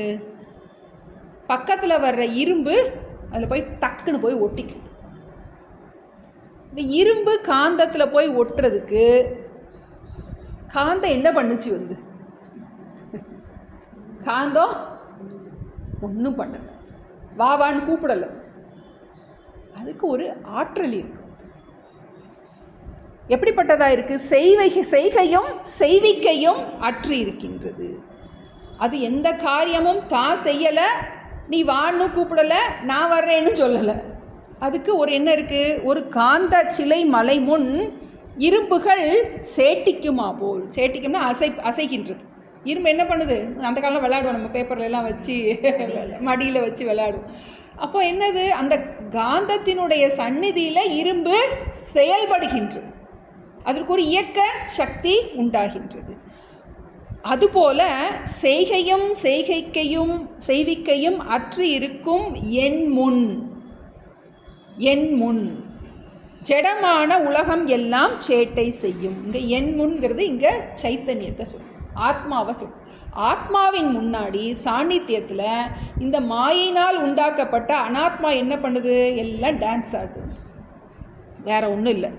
பக்கத்தில் வர்ற இரும்பு அதில் போய் டக்குன்னு போய் ஒட்டிக்கும். இந்த இரும்பு காந்தத்தில் போய் ஒட்டுறதுக்கு காந்தம் என்ன பண்ணுச்சு? காந்தம் ஒன்றும் பண்ணலை, வாவான்னு கூப்பிடலை. அதுக்கு ஒரு ஆற்றல் இருக்கு. எப்படிப்பட்டதாக இருக்குது? செய்கையும் செய்விக்கையும் அற்று இருக்கின்றது. அது எந்த காரியமும் தான் செய்யலை, நீ வான்னு கூப்பிடலை, நான் வர்றேன்னு சொல்லலை. அதுக்கு ஒரு என்ன இருக்குது? ஒரு காந்த சிலை மலை முன் இரும்புகள் சேட்டிக்குமா போல். சேட்டிக்கும்னா அசைகின்றது. இரும்பு என்ன பண்ணுது? அந்த காலம் விளையாடுவோம், நம்ம பேப்பர்லாம் வச்சு மடியில் வச்சு விளையாடுவோம். அப்போ என்னது? அந்த காந்தத்தினுடைய சந்நிதியில் இரும்பு செயல்படுகின்றது, அதற்கு ஒரு இயக்க சக்தி உண்டாகின்றது. அதுபோல செய்கையும் செய்விக்கையும் அற்று இருக்கும் என் முன் ஜடமான உலகம் எல்லாம் சேட்டை செய்யும். இங்கே என் முன்கிறது இங்கே சைத்தன்யத்தை சொல்லும், ஆத்மாவை சொல்லும். ஆத்மாவின் முன்னாடி சாநித்தியத்தில் இந்த மாயினால் உண்டாக்கப்பட்ட அனாத்மா என்ன பண்ணுது? எல்லாம் டான்ஸ் ஆடுது, வேற ஒன்றும் இல்லை.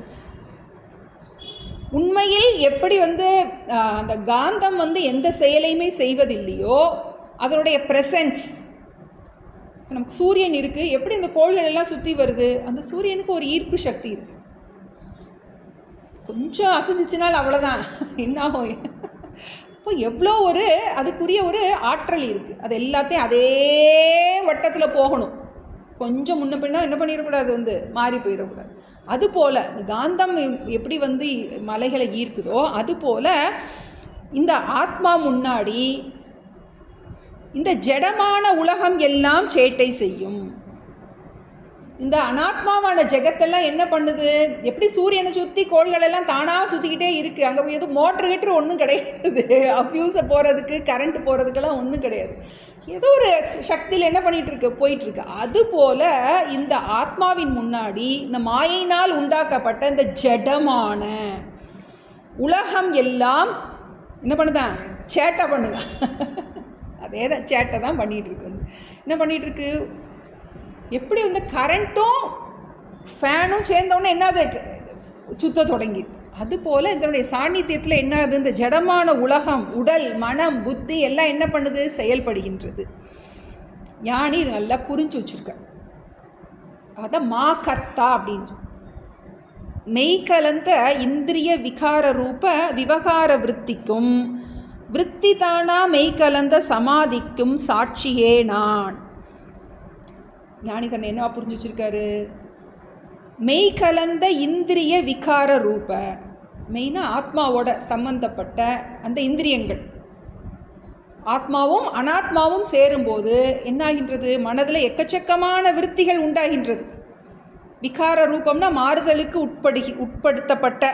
உண்மையில் எப்படி அந்த காந்தம் எந்த செயலையுமே செய்வதில்லையோ, அதனுடைய ப்ரெசன்ஸ். நமக்கு சூரியன் இருக்குது, எப்படி இந்த கோள்கள் எல்லாம் சுற்றி வருது? அந்த சூரியனுக்கு ஒரு ஈர்ப்பு சக்தி இருக்குது. கொஞ்சம் அசைஞ்சிச்சினால் அவ்வளோதான், என்ன ஆகும்? இப்போ எவ்வளோ அதுக்குரிய ஒரு ஆற்றல் இருக்குது. அது எல்லாத்தையும் அதே வட்டத்தில் போகணும். கொஞ்சம் முன்ன பின்னா என்ன பண்ணிடக்கூடாது, மாறி போயிடக்கூடாது. அதுபோல் இந்த காந்தம் எப்படி மலைகளை ஈர்க்குதோ, அதுபோல் இந்த ஆத்மா முன்னாடி இந்த ஜடமான உலகம் எல்லாம் சேட்டை செய்யும். இந்த அனாத்மாவான ஜெகத்தெல்லாம் என்ன பண்ணுது? எப்படி சூரியனை சுற்றி கோள்களெல்லாம் தானாக சுற்றிக்கிட்டே இருக்குது. அங்கே எதுவும் மோட்ரு கிட்டரு ஒன்றும் கிடையாது, ஃபியூஸை போகிறதுக்கு கரண்ட் போகிறதுக்கெல்லாம் ஒன்றும் கிடையாது. ஏதோ ஒரு சக்தியில் என்ன பண்ணிகிட்ருக்கு, போயிட்டுருக்கு. அதுபோல் இந்த ஆத்மாவின் முன்னாடி இந்த மாயினால் உண்டாக்கப்பட்ட இந்த ஜடமான உலகம் எல்லாம் என்ன பண்ணுதான்? சேட்டை பண்ணுதான். அதே தான், சேட்டை தான் பண்ணிகிட்ருக்கு. என்ன பண்ணிகிட்ருக்கு? எப்படி வந்து கரண்ட்டும் ஃபேனும் சேர்ந்தோடனே என்னது சுத்த தொடங்கிது. அதுபோல் இதனுடைய சாநித்தியத்தில் என்னது? இந்த ஜடமான உலகம், உடல், மனம், புத்தி எல்லாம் என்ன பண்ணுது? செயல்படுகின்றது. ஞானி இது நல்லா புரிஞ்சு வச்சுருக்க. அதான் மா கர்த்தா அப்படின்னு. மெய்கலந்த இந்திரிய விகார ரூப விவகார விற்த்திக்கும் விற்பி தானா மெய்கலந்த சமாதிக்கும் சாட்சியே நான். ஞானி தன்னை என்னவா புரிஞ்சு வச்சுருக்காரு? மெய்கலந்த இந்திரிய விகார ரூப, மெய்னா ஆத்மாவோட சம்பந்தப்பட்ட அந்த இந்திரியங்கள், ஆத்மாவும் அனாத்மாவும் சேரும்போது என்னாகின்றது? மனதில் எக்கச்சக்கமான விருத்திகள் உண்டாகின்றது. விகார ரூபம்னா மாறுதலுக்கு உட்படுத்தப்பட்ட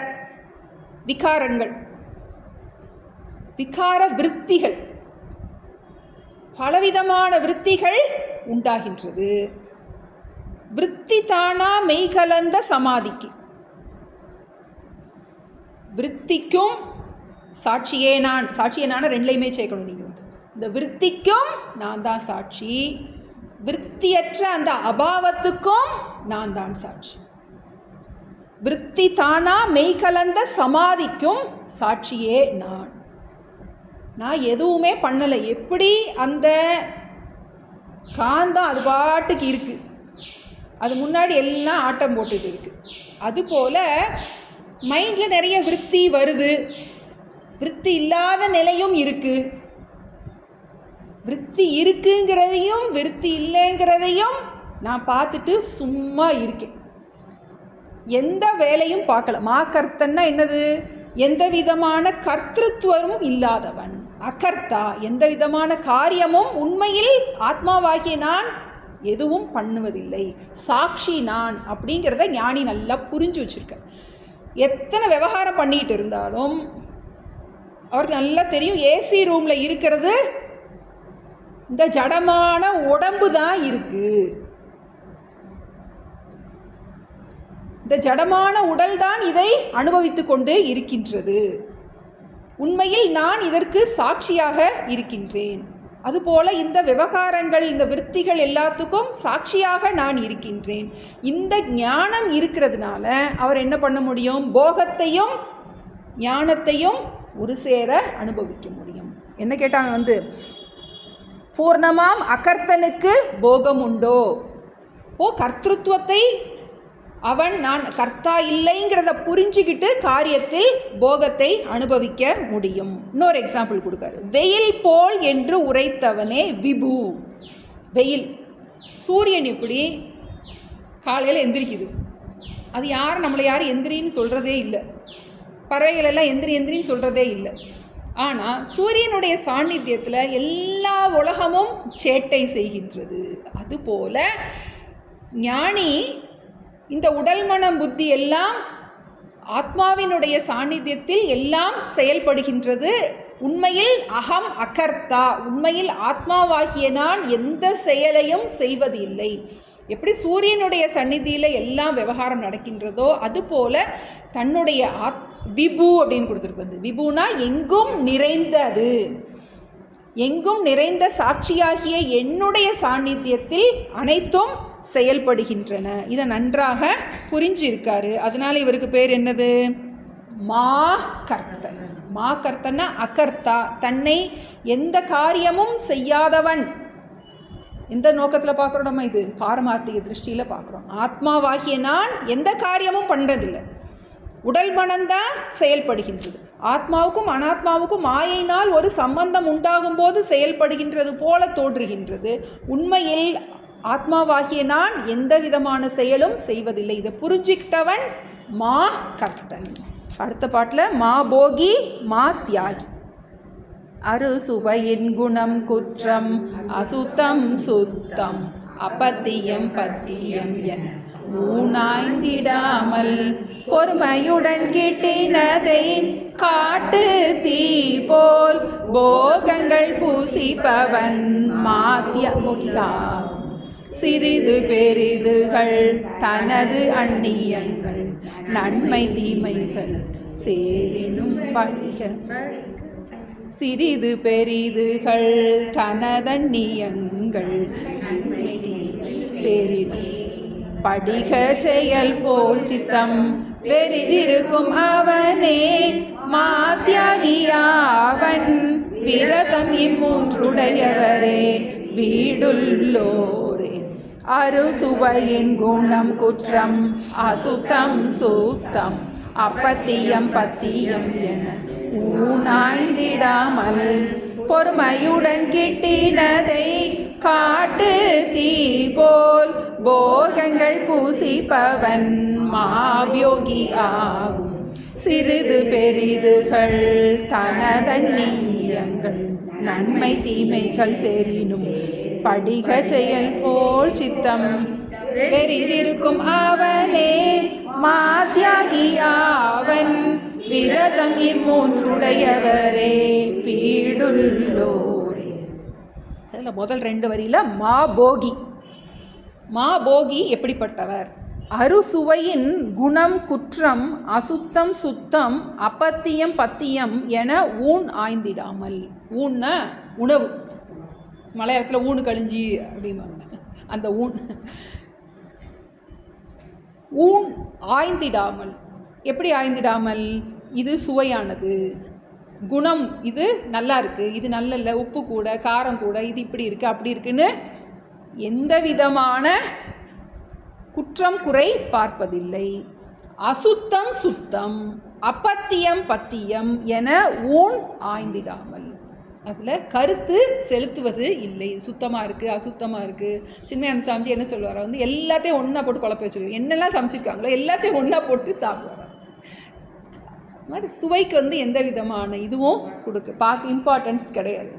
விகாரங்கள், விகார விருத்திகள், பலவிதமான விருத்திகள் உண்டாகின்றது. விருத்தி தானா மெய்கலந்த சமாதிக்கு, விருத்திக்கும் சாட்சியே நான். சாட்சியே நான் ரெண்டுலையுமே சேர்க்கணும் நீங்கள் வந்து. இந்த விருத்திக்கும் நான் தான் சாட்சி, விருத்தியற்ற அந்த அபாவத்துக்கும் நான் தான் சாட்சி. விருத்தி தானா மெய்கலந்த சமாதிக்கும் சாட்சியே நான். நான் எதுவுமே பண்ணலை. எப்படி அந்த காந்தம் அது பாட்டுக்கு இருக்குது, அது முன்னாடி எல்லாம் ஆட்டம் போட்டுட்டு இருக்குது. அதுபோல் மைண்டில் நிறைய விருத்தி வருது, விருத்தி இல்லாத நிலையும் இருக்குது. விருத்தி இருக்குங்கிறதையும் விருத்தி இல்லைங்கிறதையும் நான் பார்த்துட்டு சும்மா இருக்கேன், எந்த வேலையும் பார்க்கல. மாக்கர்த்தன்னா என்னது? எந்த விதமான கர்த்திருவமும் இல்லாதவன், அகர்த்தா. எந்த விதமான காரியமும் உண்மையில் ஆத்மாவாகிய நான் எதுவும் பண்ணுவதில்லை, சாட்சி நான் அப்படிங்கிறத ஞானி நல்லா புரிஞ்சு வச்சுருக்க. எத்தனை விவகாரம் பண்ணிகிட்டு இருந்தாலும் அவருக்கு நல்லா தெரியும், ஏசி ரூமில் இருக்கிறது இந்த ஜடமான உடம்பு தான் இருக்குது, இந்த ஜடமான உடல் தான் இதை அனுபவித்து கொண்டு இருக்கின்றது. உண்மையில் நான் இதற்கு சாட்சியாக இருக்கின்றேன். அதுபோல இந்த விவகாரங்கள், இந்த விருத்திகள் எல்லாத்துக்கும் சாட்சியாக நான் இருக்கின்றேன். இந்த ஞானம் இருக்கிறதுனால அவர் என்ன பண்ண முடியும்? போகத்தையும் ஞானத்தையும் ஒரு சேர அனுபவிக்க முடியும். என்ன கேட்டாங்க வந்து, பூர்ணமாம் அகர்த்தனுக்கு போகம் உண்டோ? கர்த்திருவத்தை அவன் நான் கர்த்தா இல்லைங்கிறத புரிஞ்சுக்கிட்டு காரியத்தில் போகத்தை அனுபவிக்க முடியும். இன்னொரு எக்ஸாம்பிள் கொடுக்காரு. வெயில் போல் என்று உரைத்தவனே விபு. வெயில், சூரியன் இப்படி காலையில் எந்திரிக்குது, அது நம்மளை யாரும் எந்திரின்னு சொல்கிறதே இல்லை. பறவைகள் எல்லாம் எந்திரின்னு சொல்கிறதே இல்லை. ஆனால் சூரியனுடைய சாநித்தியத்தில் எல்லா உலகமும் சேட்டை செய்கின்றது. அதுபோல ஞானி இந்த உடல் மனம் புத்தி எல்லாம் ஆத்மாவினுடைய சாநித்தியத்தில் எல்லாம் செயல்படுகின்றது. உண்மையில் அகம் அகர்த்தா, உண்மையில் ஆத்மாவாகிய நான் எந்த செயலையும் செய்வது இல்லை. எப்படி சூரியனுடைய சந்நிதியில் எல்லாம் விவகாரம் நடக்கின்றதோ அதுபோல தன்னுடைய விபு அப்படின்னு கொடுத்துருக்கு. விபுனா எங்கும் நிறைந்தது, எங்கும் நிறைந்த சாட்சியாகிய என்னுடைய சாநித்தியத்தில் அனைத்தும் செயல்படுகின்றன. இதை நன்றாக புரிஞ்சு இருக்காரு. அதனால இவருக்கு பேர் என்னது? மா கர்த்தன். மா கர்த்தன்னா அகர்த்தா, தன்னை எந்த காரியமும் செய்யாதவன். எந்த நோக்கத்தில் பார்க்குறோம் நம்ம? இது பாரமார்த்திக திருஷ்டியில் பார்க்குறோம். ஆத்மாவாகிய நான் எந்த காரியமும் பண்ணுறதில்லை, உடல் மனம்தான் செயல்படுகின்றது. ஆத்மாவுக்கும் அனாத்மாவுக்கும் மாயினால் ஒரு சம்பந்தம் உண்டாகும் போது செயல்படுகின்றது போல தோன்றுகின்றது. உண்மையில் ஆத்மாவாகிய நான் எந்த விதமான செயலும் செய்வதில்லை. இதை புரிஞ்சிக்கிட்டவன் மா கர்த்தன். அடுத்த பாட்டில் மா போகி மா தியாகி. அறுசுவையின் குணம் குற்றம் அசுத்தம் சுத்தம் அப்பத்தியம் பத்தியம் என ஊனாய்ந்திடாமல் பொறுமையுடன் கிட்டினதை காட்டு தீ போல் போகங்கள் பூசிப்பவன் மாத்தியாகும். சிறிது பெரிதுகள் தனது அந்நியங்கள் நன்மை தீமைகள் சேரினும் படிக. சிறிது பெரிதுகள் தனதன்னியங்கள் நன்மை தீமை சேரினும் படிக செயல் போல் சித்தம் வெறிதிருக்கும் அவனே மாத்தியாகியாவன் விரதம் இம்மூன்றுடையவரே வீடுள்ளோரே. அறுசுவையின் குணம் குற்றம் அசுத்தம் சுத்தம் அப்பத்தியம் பத்தியம் என ஊனாய்ந்திடாமல் பொறுமையுடன் கிட்டினதை காட்டு தீ போல் போகங்கள் பூசிப்பவன் மாயோகி ஆகும். சிறிது பெரிதுகள் தனதன்னியங்கள் நன்மை தீமைகள் சேரினும் படிக செயல் போல் சித்தம் வெறிதிருக்கும் அவனே மாத்தியாகியாவன் விரதம் இம்மூன்றுடையவரே வீடுள்ளோரே. அதில் முதல் 2 வரியில் மாபோகி. மாபோகி எப்படிப்பட்டவர்? அறுசுவையின் குணம் குற்றம் அசுத்தம் சுத்தம் அப்பத்தியம் பத்தியம் என ஊன் ஆய்ந்திடாமல். ஊன்னா உணவு, மலையாளத்தில் ஊனு கழிஞ்சி அப்படிம்பாங்க. அந்த ஊன் ஆய்ந்திடாமல். எப்படி ஆய்ந்திடாமல்? இது சுவையானது, குணம் இது நல்லா இருக்குது, இது நல்ல இல்லை, உப்பு கூட காரம் கூட, இது இப்படி இருக்குது அப்படி இருக்குன்னு எந்த விதமான குற்றம் குறை பார்ப்பதில்லை. அசுத்தம் சுத்தம் அப்பத்தியம் பத்தியம் என ஊன் ஆய்ந்திடாமல். அதில் கருத்து செலுத்துவது இல்லை. சுத்தமாக இருக்குது அசுத்தமாக இருக்குது. சின்மயானந்த சாமிஜி என்ன சொல்லுவார்? எல்லாத்தையும் ஒன்றா போட்டு குழப்ப வச்சுருவார். என்னெல்லாம் சமைச்சிருக்காங்களோ எல்லாத்தையும் ஒன்றா போட்டு சாப்பிடுவார். மாதிரி சுவைக்கு எந்த விதமான இதுவும் இம்பார்ட்டன்ஸ் கிடையாது.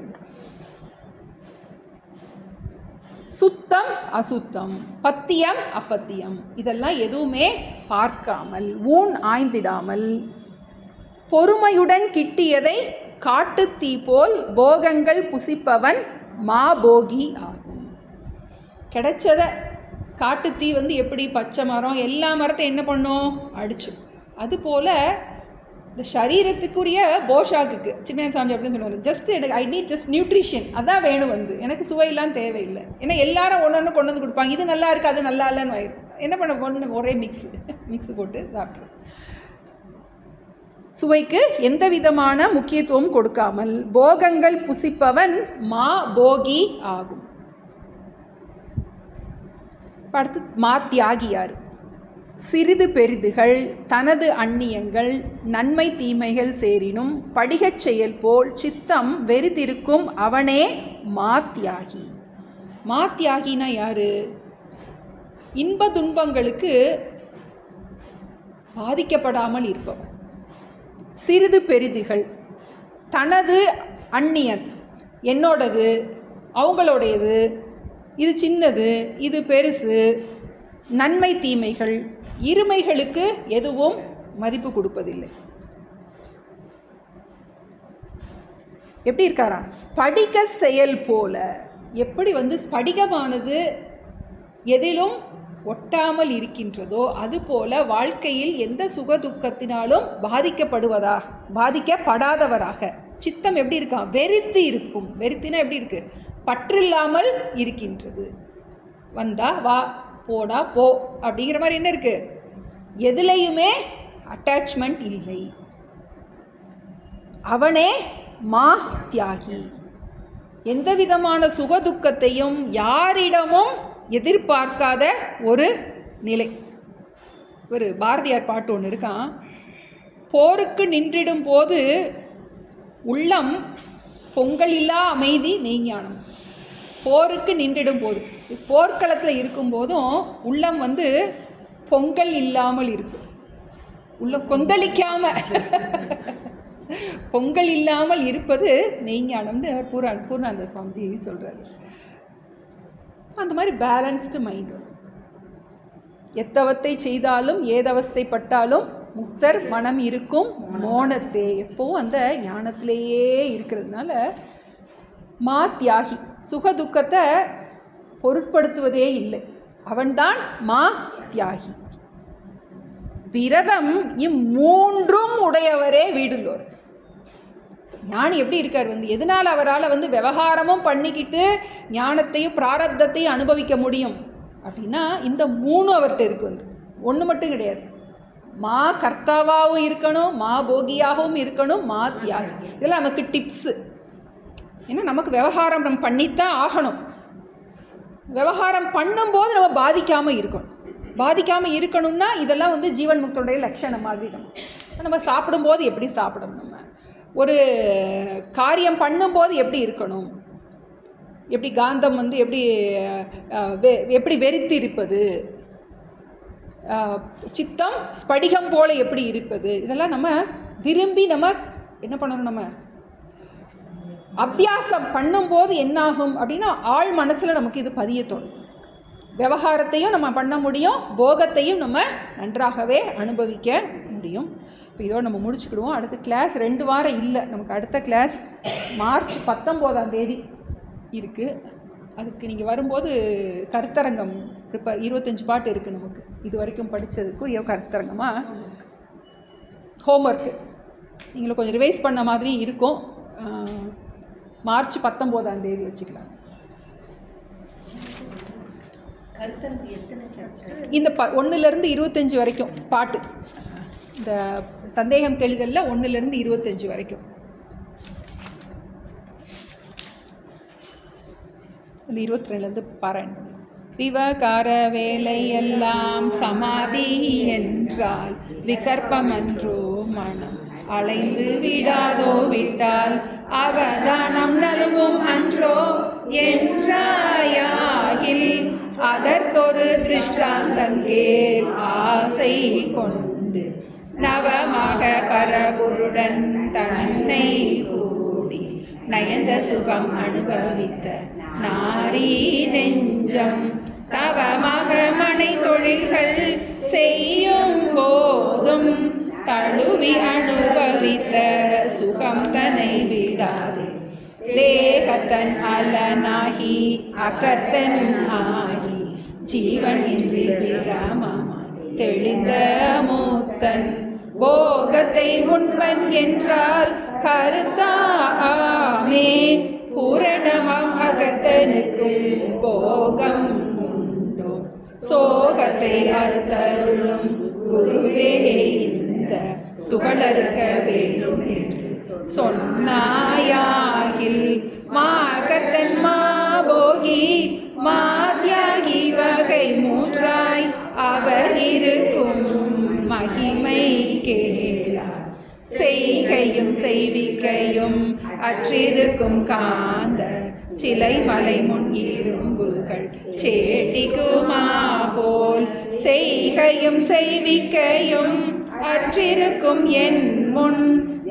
சுத்தம் அசுத்தம் பத்தியம் அப்பத்தியம் இதெல்லாம் எதுவுமே பார்க்காமல் ஊன் ஆய்ந்திடாமல் பொறுமையுடன் கிட்டியதை காட்டு தீ போல் போகங்கள் புசிப்பவன் மாபோகி ஆகும். கிடைச்சதை காட்டு தீ எப்படி பச்சை மரம் எல்லா மரத்தையும் என்ன பண்ணும்? அடிச்சு. அதுபோல் இந்த சரீரத்துக்குரிய போஷாக்குக்கு சின்மயானந்த சாமி அப்படின்னு சொல்லுவார். ஜஸ்ட் எனக்கு ஐ நீட் ஜஸ்ட் நியூட்ரிஷன், அதான் வேணும். எனக்கு சுவையெல்லாம் தேவையில்லை. ஏன்னா எல்லாரும் ஒன்று ஒன்று கொண்டு வந்து கொடுப்பாங்க. இது நல்லா இருக்குது அது நல்லா இல்லைன்னு ஆயிடும். என்ன பண்ண ஒன்று ஒரே மிக்ஸ் போட்டு சாப்பிட்றோம். சுவைக்கு எந்த விதமான முக்கியத்துவம் கொடுக்காமல் போகங்கள் புசிப்பவன் மா போகி ஆகும். அடுத்து மா தியாகியார். சிறிது பெரிதுகள் தனது அந்நியங்கள் நன்மை தீமைகள் சேரினும் படிகச் செயல் போல் சித்தம் வெறிதிருக்கும் அவனே மாத்தியாகி. மாத்தியாகினா யாரு? இன்ப துன்பங்களுக்கு பாதிக்கப்படாமல் இருப்பவன். சிறிது பெரிதுகள் தனது அந்நியன், என்னோடது அவங்களோடையது, இது சின்னது இது பெருசு, நன்மை தீமைகள் இருமைகளுக்கு எதுவும் மதிப்பு கொடுப்பதில்லை. எப்படி இருக்காரா? ஸ்படிக செயல் போல. எப்படி ஸ்படிகமானது எதிலும் ஒட்டாமல் இருக்கின்றதோ அதுபோல வாழ்க்கையில் எந்த சுகதுக்கத்தினாலும் பாதிக்கப்படாதவராக சித்தம் எப்படி இருக்கா? வெறித்து இருக்கும். வெறித்தினா எப்படி இருக்கு? பற்றில்லாமல் இருக்கின்றது. வந்தா வா, போடா போ அப்படிங்கிற மாதிரி என்ன இருக்கு? எதுலையுமே அட்டாச்மெண்ட் இல்லை. அவனே மா தியாகி. எந்த விதமான சுகதுக்கத்தையும் யாரிடமும் எதிர்பார்க்காத ஒரு நிலை. ஒரு பாரதியார் பாட்டு ஒன்று இருக்கான். போருக்கு நின்றிடும் போது உள்ளம் பொங்கலில்லா அமைதி மெய்ஞானம். போருக்கு நின்றிடும் போது, போர்க்களத்தில் இருக்கும்போதும் உள்ளம் பொங்கல் இல்லாமல் இருக்கும். உள்ளம் கொந்தளிக்காமல் பொங்கல் இல்லாமல் இருப்பது மெய்ஞானம்னு பூர்ணானந்த சுவாமிஜி சொல்கிறார். அந்த மாதிரி பேலன்ஸ்டு மைண்ட். எத்தவத்தை செய்தாலும் ஏதவஸ்தைப்பட்டாலும் முக்தர் மனம் இருக்கும் மோனத்தே, எப்போவும் அந்த ஞானத்திலேயே இருக்கிறதுனால மா தியாகி, சுக துக்கத்தை பொருட்படுத்துவதே இல்லை, அவன்தான் மா தியாகி. விரதம் இம்மூன்றும் உடையவரே வீடுள்ளோர். ஞானி எப்படி இருக்கார், எதனால் அவரால் விவகாரமும் பண்ணிக்கிட்டு ஞானத்தையும் பிராரப்தத்தையும் அனுபவிக்க முடியும் அப்படின்னா இந்த மூணு அவர்கிட்ட இருக்கு. ஒன்று மட்டும் கிடையாது, மா கர்த்தாவாகவும் இருக்கணும், மா போகியாகவும் இருக்கணும், மா தியாகி. இதெல்லாம் நமக்கு டிப்ஸு. ஏன்னா நமக்கு விவகாரம் நம்ம பண்ணித்தான் ஆகணும். விவகாரம் பண்ணும்போது நம்ம பாதிக்காமல் இருக்கணும். பாதிக்காமல் இருக்கணும்னா இதெல்லாம் ஜீவன் முக்தனுடைய லட்சணம் மாதிரி. நம்ம சாப்பிடும்போது எப்படி சாப்பிடணும், நம்ம ஒரு காரியம் பண்ணும்போது எப்படி இருக்கணும், எப்படி காந்தம் எப்படி வெறித்து இருப்பது, சித்தம் ஸ்படிகம் போல எப்படி இருப்பது, இதெல்லாம் நம்ம விரும்பி நம்ம என்ன பண்ணணும், நம்ம அபியாசம் பண்ணும்போது என்னாகும் அப்படின்னா ஆள் மனசில் நமக்கு இது பதிய தொடங்கும். விவகாரத்தையும் நம்ம பண்ண முடியும், போகத்தையும் நம்ம நன்றாகவே அனுபவிக்க முடியும். இப்போ இதோடு நம்ம முடிச்சுக்கிடுவோம். அடுத்த கிளாஸ் 2 வாரம் இல்லை, நமக்கு அடுத்த கிளாஸ் மார்ச் 19 இருக்குது. அதுக்கு நீங்கள் வரும்போது கருத்தரங்கம் இப்போ 25 பாட்டு இருக்குது நமக்கு. இது வரைக்கும் படித்ததுக்குரிய கருத்தரங்கமாக ஹோம்ஒர்க்கு நீங்களும் கொஞ்சம் ரிவைஸ் பண்ண மாதிரி இருக்கும். மார்ச் 19 வச்சுக்கலாம். இந்த 1லேருந்து 25 வரைக்கும் பாட்டு, இந்த சந்தேகம் தெளிதலில் 1லேருந்து 25 வரைக்கும். இந்த 22லேருந்து பாராயணம் பண்ணி. விவகார வேலை எல்லாம் சமாதி என்றால் விகற்பமன்றோ மனம் அலைந்து விடாதோ விட்டால் அவதானம் நழுவும் அன்றோ என்றாயாகில் அதற்கொரு திருஷ்டாந்தங்கேல் ஆசை கொண்டு நவமாக பரபுருடன் தன்னை கூடி நயந்த சுகம் அனுபவித்த நாரி நெஞ்சம் தவமாக மனை தொழில்கள் செய்யும் போதும் தழுவி அனுபவித்த சுகம் தன்னை விடாது தேகத்தன் அலனாகி அகத்தன் ஆகி ஜீவன் இன்றி விராமமாய் தெளிந்த மூத்தன் போகத்தை உண்மன் என்றால் கருத்தாமே பூரணமாம் அகத்தனுக்கும் போகம் உண்டோ சோகத்தை அறுத்தருளும் குருவே இந்த துகளறுக்க வேண்டும் என்று சொன்னாயாகில் மாகத்தன் மாபோகி மாத்யாகி வகை மூன்றாய் அவர் இருக்கும் மகிமை கேளார் செய்கையும் செய்விக்கையும் அற்றிருக்கும் காந்த சிலை மலை முன் இரும்புகள் சேட்டிக்குமா போல் செய்கையும் செய்விக்கையும் அற்றிருக்கும் என் முன்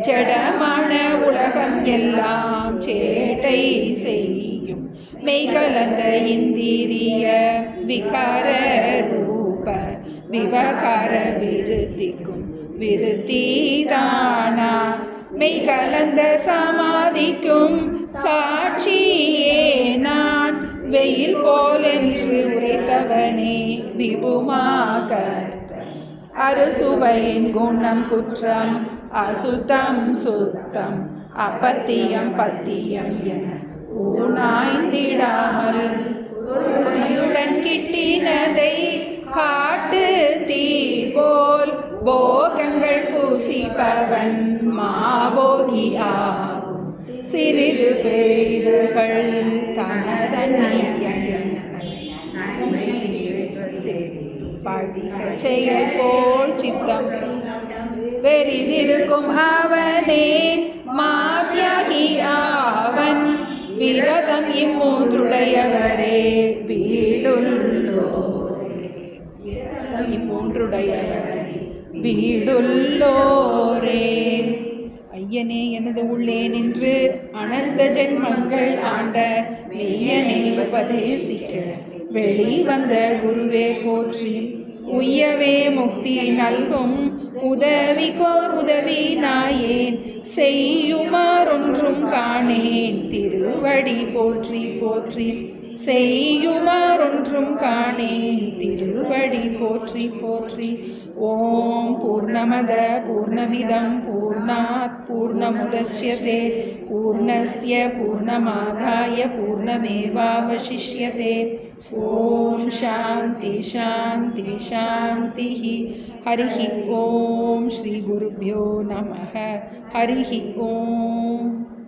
ஜடமான உலகம் எல்லாம் சேட்டை செய்யும் மெய்கலந்த இந்திரிய விகார ரூப விவகார விருத்திக்கும் விருத்திதானா மெய்கலந்த சமாதிக்கும் சாட்சியே நான் வெயில் போலென்று உரைத்தவனே விபுமாகர்த்த அறுசுவையின் குணம் குற்றம் அசுத்தம் சுத்தம் அப்பத்தியம் பத்தியம் என ஊனாய்ந்திடாமல் பொறுமையுடன் கிட்டினதை காட்டு தீ போல் போகங்கள் பூசிப்பவன் மாபோகி ஆகும் சிறிது பெரிதுகள் தனதன்மைகள் செயல் போல் சித்தம் வெறிதிருக்கும் அவனே மாத்யாகி ஆவன் விரதம் இம்மூன்றுடையவரே வீடுள்ளோரே விரதம் இம்மூன்றுடையவரே வீடுள்ளோரே. ஐயனே எனது உள்ளே நின்று அனந்த ஜென்மங்கள் ஆண்ட மெய்யனே உபதேசிக்க வெளி வந்த குருவே போற்றி. உய்யவே முக்தி நல்கும் உதவிக்கோர் உதவி நாயேன் செய்யுமாறொன்றும் காணேன் திருவடி போற்றி போற்றி. செய்யுமாறொன்றும் காணேன் திருவடி போற்றி போற்றி. ஓம் பூர்ணமத பூர்ணமிதம் பூர்ணாத் பூர்ணமுதச்யதே பூர்ணஸ்ய பூர்ணமாதாய பூர்ணமேவாவசிஷ்யதே. ஓம் சாந்தி சாந்தி சாந்தி. ஹரிஹி ஓம். ஸ்ரீ குருப்யோ நமः. ஹரிஹி ஓம்.